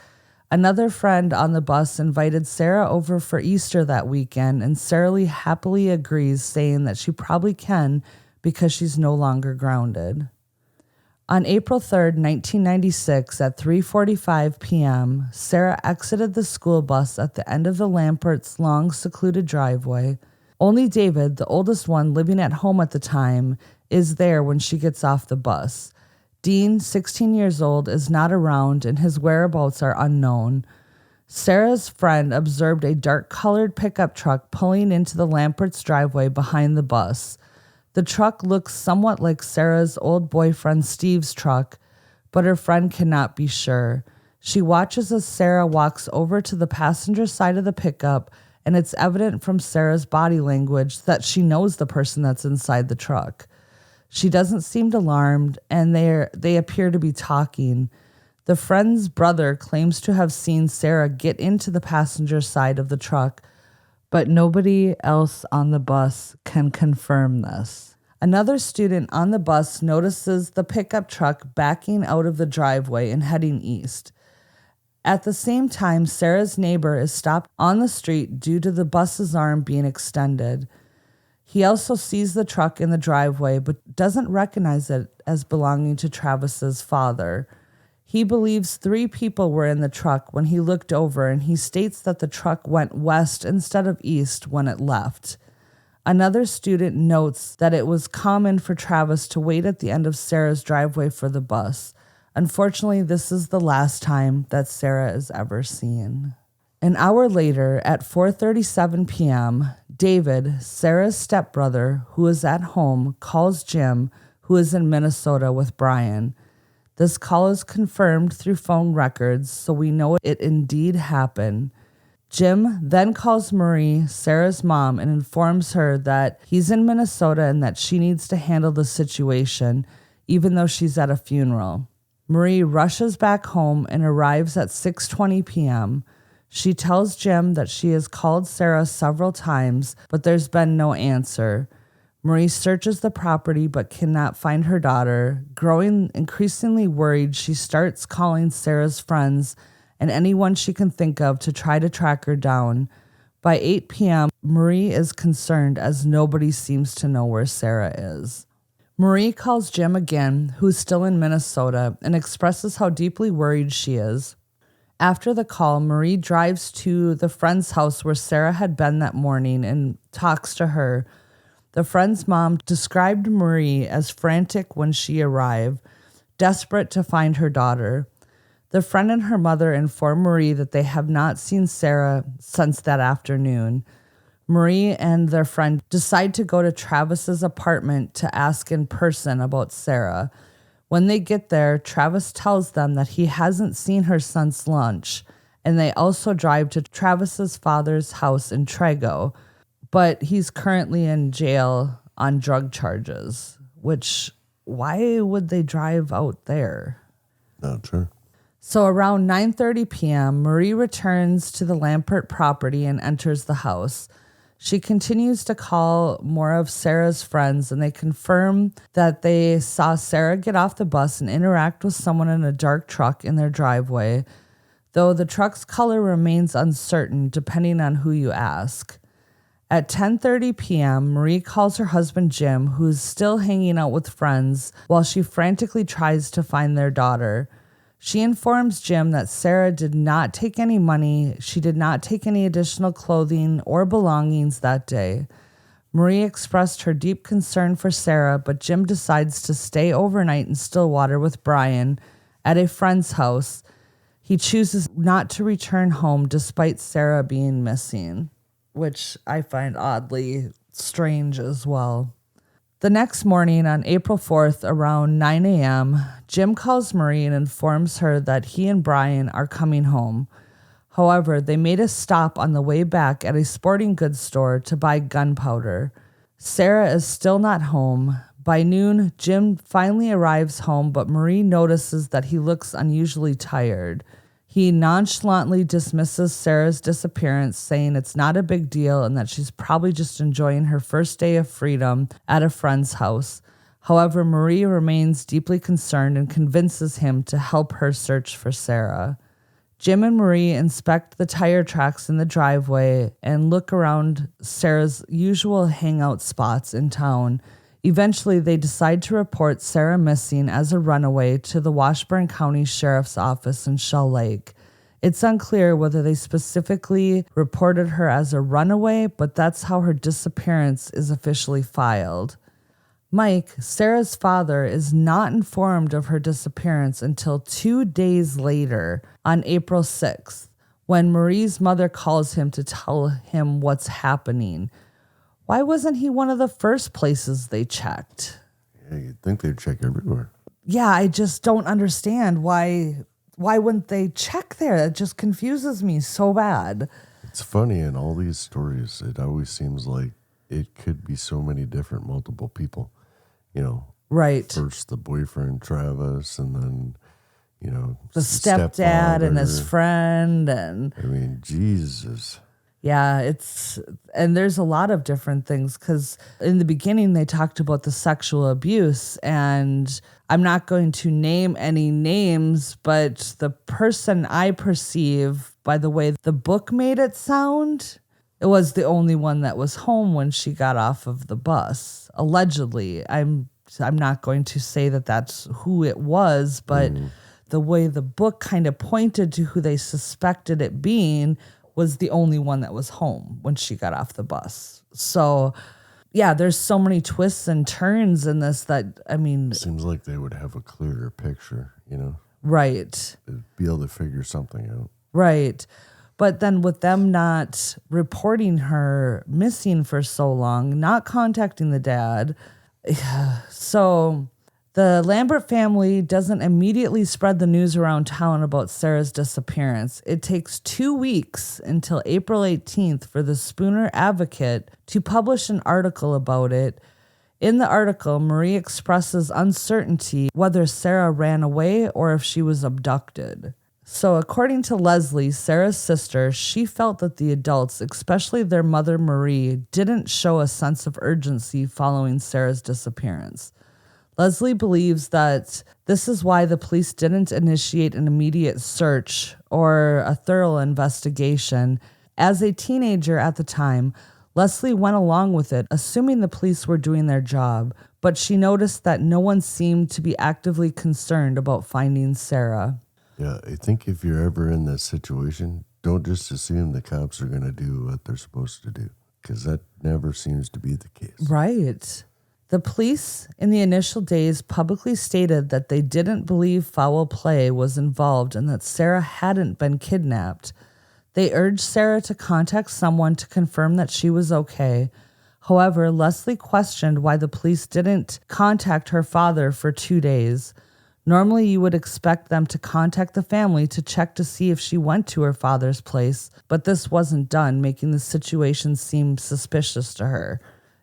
C: Another friend on the bus invited Sara over for Easter that weekend, and Sara Lee happily agrees, saying that she probably can because she's no longer grounded. On April 3rd, 1996, at 3:45 p.m., Sara exited the school bus at the end of the Lamperts' long, secluded driveway. Only David, the oldest one living at home at the time, is there when she gets off the bus. Dean, 16 years old, is not around, and his whereabouts are unknown. Sara's friend observed a dark-colored pickup truck pulling into the Lamperts' driveway behind the bus. The truck looks somewhat like Sara's old boyfriend Steve's truck, but her friend cannot be sure. She watches as Sara walks over to the passenger side of the pickup, and it's evident from Sara's body language that she knows the person that's inside the truck. She doesn't seem alarmed, and they appear to be talking. The friend's brother claims to have seen Sara get into the passenger side of the truck, but nobody else on the bus can confirm this. Another student on the bus notices the pickup truck backing out of the driveway and heading east. At the same time, Sara's neighbor is stopped on the street due to the bus's arm being extended. He also sees the truck in the driveway, but doesn't recognize it as belonging to Travis's father. He believes 3 people were in the truck when he looked over, and he states that the truck went west instead of east when it left. Another student notes that it was common for Travis to wait at the end of Sara's driveway for the bus. Unfortunately, this is the last time that Sara is ever seen. An hour later, at 4:37 p.m., David, Sara's stepbrother, who is at home, calls Jim, who is in Minnesota with Brian. This call is confirmed through phone records, so we know it indeed happened. Jim then calls Marie, Sara's mom, and informs her that he's in Minnesota and that she needs to handle the situation, even though she's at a funeral. Marie rushes back home and arrives at 6:20 p.m. She tells Jim that she has called Sara several times, but there's been no answer. Marie searches the property but cannot find her daughter. Growing increasingly worried, she starts calling Sara's friends and anyone she can think of to try to track her down. By 8 p.m., Marie is concerned as nobody seems to know where Sara is. Marie calls Jim again, who's still in Minnesota, and expresses how deeply worried she is. After the call, Marie drives to the friend's house where Sara had been that morning and talks to her. The friend's mom described Marie as frantic when she arrived, desperate to find her daughter. The friend and her mother inform Marie that they have not seen Sara since that afternoon. Marie and their friend decide to go to Travis's apartment to ask in person about Sara. When they get there, Travis tells them that he hasn't seen her since lunch, and they also drive to Travis's father's house in Trego, but he's currently in jail on drug charges, which, why would they drive out there?
A: Not sure.
C: So around 9:30 p.m., Marie returns to the Lampert property and enters the house. She continues to call more of Sara's friends, and they confirm that they saw Sara get off the bus and interact with someone in a dark truck in their driveway, though the truck's color remains uncertain depending on who you ask. At 10:30 p.m., Marie calls her husband Jim, who's still hanging out with friends, while she frantically tries to find their daughter. She informs Jim that Sara did not take any money, she did not take any additional clothing or belongings that day. Marie expressed her deep concern for Sara, but Jim decides to stay overnight in Stillwater with Brian at a friend's house. He chooses not to return home despite Sara being missing, which I find oddly strange as well. The next morning, on April 4th, around 9 a.m., Jim calls Marie and informs her that he and Brian are coming home. However, they made a stop on the way back at a sporting goods store to buy gunpowder. Sara is still not home. By noon, Jim finally arrives home, but Marie notices that he looks unusually tired. He nonchalantly dismisses Sara's disappearance, saying it's not a big deal and that she's probably just enjoying her first day of freedom at a friend's house. However, Marie remains deeply concerned and convinces him to help her search for Sara. Jim and Marie inspect the tire tracks in the driveway and look around Sara's usual hangout spots in town. Eventually, they decide to report Sara missing as a runaway to the Washburn County Sheriff's Office in Shell Lake. It's unclear whether they specifically reported her as a runaway, but that's how her disappearance is officially filed. Mike, Sara's father, is not informed of her disappearance until 2 days later, on April 6th, when Marie's mother calls him to tell him what's happening. Why wasn't he one of the first places they checked?
A: Yeah, you'd think they'd check everywhere.
C: Yeah, I just don't understand why why wouldn't they check there? It just confuses me so bad.
A: It's funny, in all these stories, it always seems like it could be so many different multiple people. You know,
C: Right.
A: first the boyfriend, Travis, and then, you know,
C: The stepdad and his friend. And
A: I mean, Jesus.
C: yeah, and there's a lot of different things, because in the beginning they talked about the sexual abuse, and I'm not going to name any names, but the person I perceive by the way the book made it sound, it was the only one that was home when she got off of the bus. Allegedly. I'm not going to say that that's who it was, but the way the book kind of pointed to who they suspected it being was the only one that was home when she got off the bus. So, yeah, there's so many twists and turns in this that, I mean...
A: Seems like they would have a clearer picture, you know?
C: Right.
A: They'd be able to figure something out.
C: Right. But then with them not reporting her missing for so long, not contacting the dad, so... The Lambert family doesn't immediately spread the news around town about Sarah's disappearance. It takes 2 weeks until April 18th for the Spooner Advocate to publish an article about it. In the article, Marie expresses uncertainty whether Sara ran away or if she was abducted. So according to Leslie, Sarah's sister, she felt that the adults, especially their mother Marie, didn't show a sense of urgency following Sarah's disappearance. Leslie believes that this is why the police didn't initiate an immediate search or a thorough investigation. As a teenager at the time, Leslie went along with it, assuming the police were doing their job, but she noticed that no one seemed to be actively concerned about finding Sara.
A: Yeah, I think if you're ever in this situation, don't just assume the cops are going to do what they're supposed to do, because that never seems to be the case.
C: Right. The police in the initial days publicly stated that they didn't believe foul play was involved and that Sara hadn't been kidnapped. They urged Sara to contact someone to confirm that she was okay. However, Leslie questioned why the police didn't contact her father for 2 days. Normally, you would expect them to contact the family to check to see if she went to her father's place, but this wasn't done, making the situation seem suspicious to her.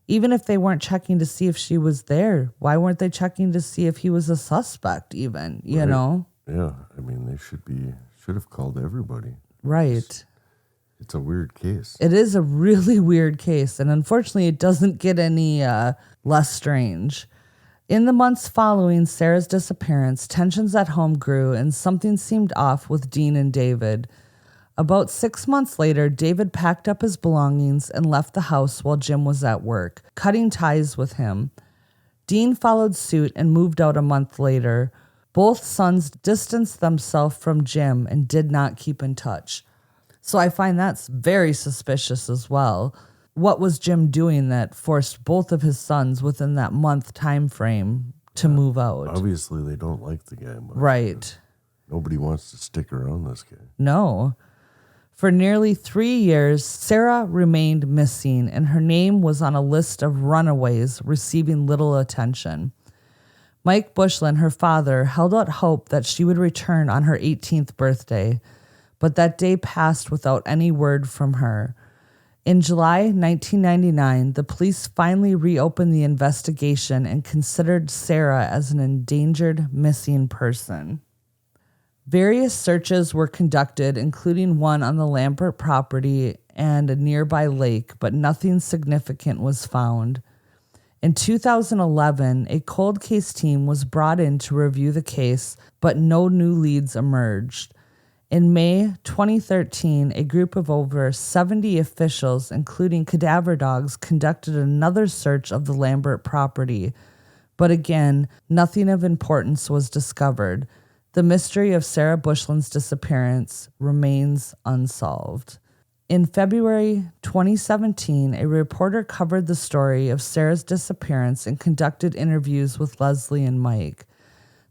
C: Even if they weren't checking to see if she was there, why weren't they checking to see if he was a suspect even, you know?
A: Yeah, I mean, they should have called everybody.
C: Right.
A: It's a weird case.
C: It is a really weird case, and unfortunately it doesn't get any less strange. In the months following Sarah's disappearance, tensions at home grew and something seemed off with Dean and David. About 6 months later, David packed up his belongings and left the house while Jim was at work, cutting ties with him. Dean followed suit and moved out a month later. Both sons distanced themselves from Jim and did not keep in touch. So I find that's very suspicious as well. What was Jim doing that forced both of his sons within that month time frame to move out?
A: Obviously, they don't like the guy much.
C: Right.
A: Nobody wants to stick around this guy.
C: No. For nearly 3 years, Sara remained missing, and her name was on a list of runaways receiving little attention. Mike Bushland, her father, held out hope that she would return on her 18th birthday, but that day passed without any word from her. In July 1999, the police finally reopened the investigation and considered Sara as an endangered missing person. Various searches were conducted, including one on the Lambert property and a nearby lake, but nothing significant was found. In 2011, a cold case team was brought in to review the case, but no new leads emerged. In May 2013, a group of over 70 officials, including cadaver dogs, conducted another search of the Lambert property. But again, nothing of importance was discovered. The mystery of Sara Bushland's disappearance remains unsolved. In February 2017, a reporter covered the story of Sara's disappearance and conducted interviews with Leslie and Mike.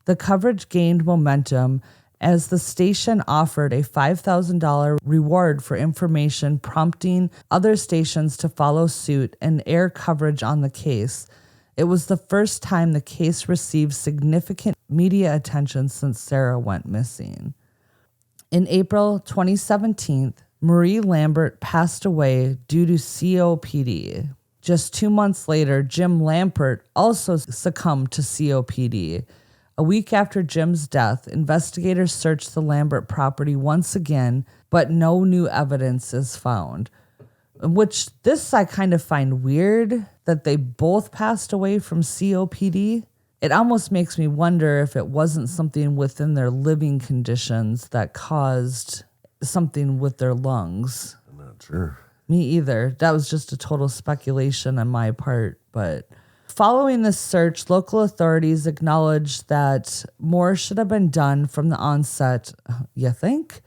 C: The coverage gained momentum as the station offered a $5,000 reward for information, prompting other stations to follow suit and air coverage on the case. It was the first time the case received significant media attention since Sara went missing. In April 2017, Marie Lambert passed away due to COPD. Just 2 months later, Jim Lampert also succumbed to COPD. A week after Jim's death, investigators searched the Lambert property once again, but no new evidence is found. Which this I kind of find weird that they both passed away from COPD. It almost makes me wonder if it wasn't something within their living conditions that caused something with their lungs.
A: I'm not sure.
C: Me either. That was just a total speculation on my part. But following this search, local authorities acknowledged that more should have been done from the onset, you think?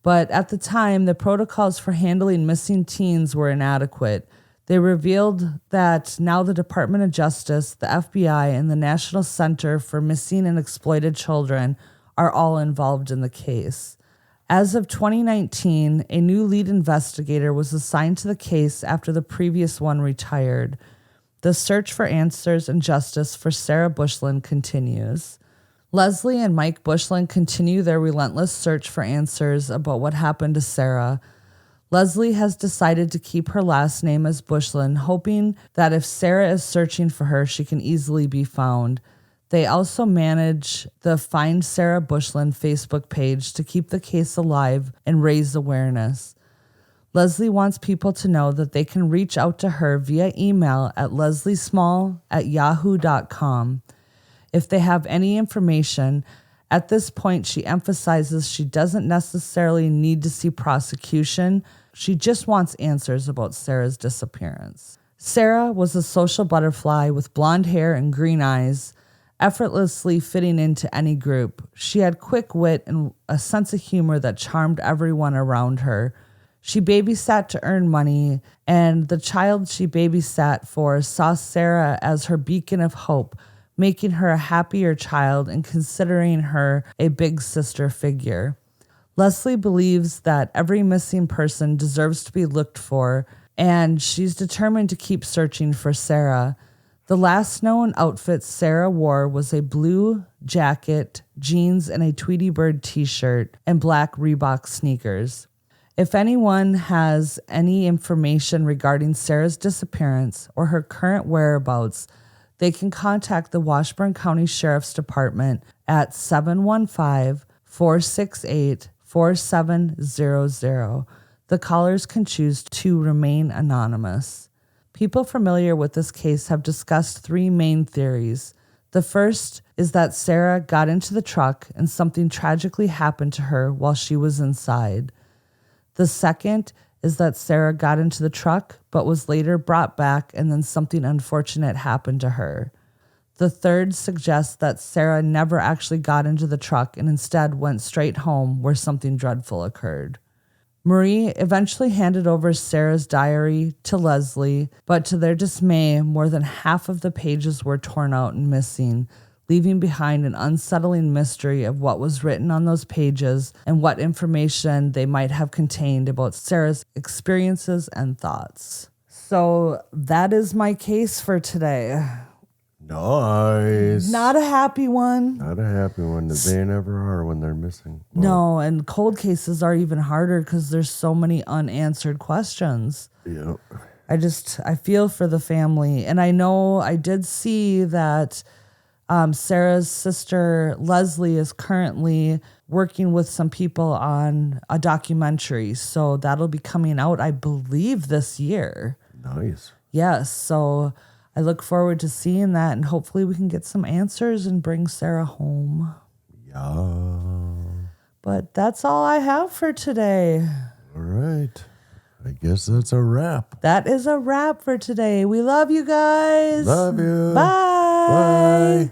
C: But at the time, the protocols for handling missing teens were inadequate. They revealed that now the Department of Justice, the FBI, and the National Center for Missing and Exploited Children are all involved in the case. As of 2019, a new lead investigator was assigned to the case after the previous one retired. The search for answers and justice for Sara Bushland continues. Leslie and Mike Bushland continue their relentless search for answers about what happened to Sara. Leslie has decided to keep her last name as Bushland, hoping that if Sara is searching for her, she can easily be found. They also manage the Find Sara Bushland Facebook page to keep the case alive and raise awareness. Leslie wants people to know that they can reach out to her via email at lesliesmall@yahoo.com. If they have any information, at this point she emphasizes she doesn't necessarily need to see prosecution. She just wants answers about Sara's disappearance. Sara was a social butterfly with blonde hair and green eyes, effortlessly fitting into any group. She had quick wit and a sense of humor that charmed everyone around her. She babysat to earn money, and the child she babysat for saw Sara as her beacon of hope, making her a happier child and considering her a big sister figure. Leslie believes that every missing person deserves to be looked for, and she's determined to keep searching for Sara. The last known outfit Sara wore was a blue jacket, jeans, and a Tweety Bird t-shirt, and black Reebok sneakers. If anyone has any information regarding Sara's disappearance or her current whereabouts, they can contact the Washburn County Sheriff's Department at 715-468-4700. The callers can choose to remain anonymous. People familiar with this case have discussed three main theories. The first is that Sara got into the truck and something tragically happened to her while she was inside. The second is that Sara got into the truck but was later brought back and then something unfortunate happened to her. The third suggests that Sara never actually got into the truck and instead went straight home where something dreadful occurred. Marie eventually handed over Sara's diary to Leslie, but to their dismay, more than half of the pages were torn out and missing, leaving behind an unsettling mystery of what was written on those pages and what information they might have contained about Sara's experiences and thoughts. So that is my case for today.
A: Nice.
C: Not a happy one.
A: Not a happy one. They never are when they're missing. Well,
C: No, and cold cases are even harder because there's so many unanswered questions.
A: Yep.
C: I feel for the family. And I know I did see that Sara's sister, Leslie, is currently working with some people on a documentary. So that'll be coming out, I believe, this year.
A: Nice.
C: Yes. So I look forward to seeing that, and hopefully we can get some answers and bring Sara home.
A: Yeah.
C: But that's all I have for today.
A: All right. I guess that's a wrap.
C: That is a wrap for today. We love you guys.
A: Love you.
C: Bye.
A: Bye.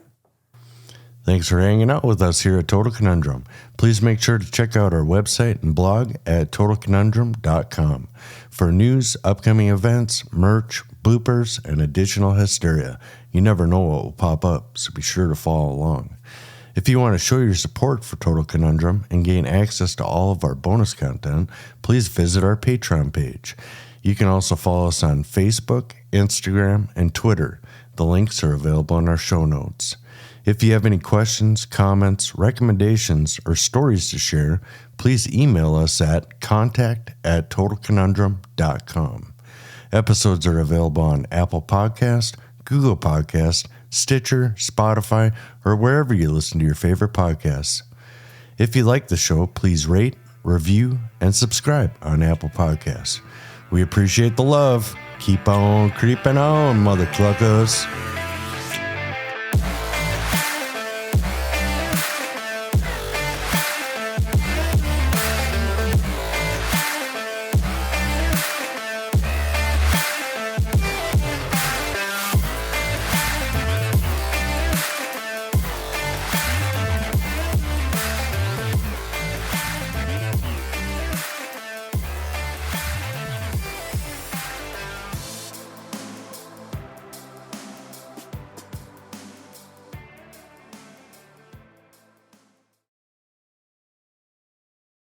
A: Thanks for hanging out with us here at Total Conundrum. Please make sure to check out our website and blog at totalconundrum.com for news, upcoming events, merch, bloopers, and additional hysteria. You never know what will pop up, so be sure to follow along. If you want to show your support for Total Conundrum and gain access to all of our bonus content, please visit our Patreon page. You can also follow us on Facebook, Instagram, and Twitter. The links are available in our show notes. If you have any questions, comments, recommendations, or stories to share, please email us at contact@totalconundrum.com. Episodes are available on Apple Podcast, Google Podcast, Stitcher, Spotify, or wherever you listen to your favorite podcasts. If you like the show, please rate, review, and subscribe on Apple Podcasts. We appreciate the love. Keep on creeping on, mother cluckers.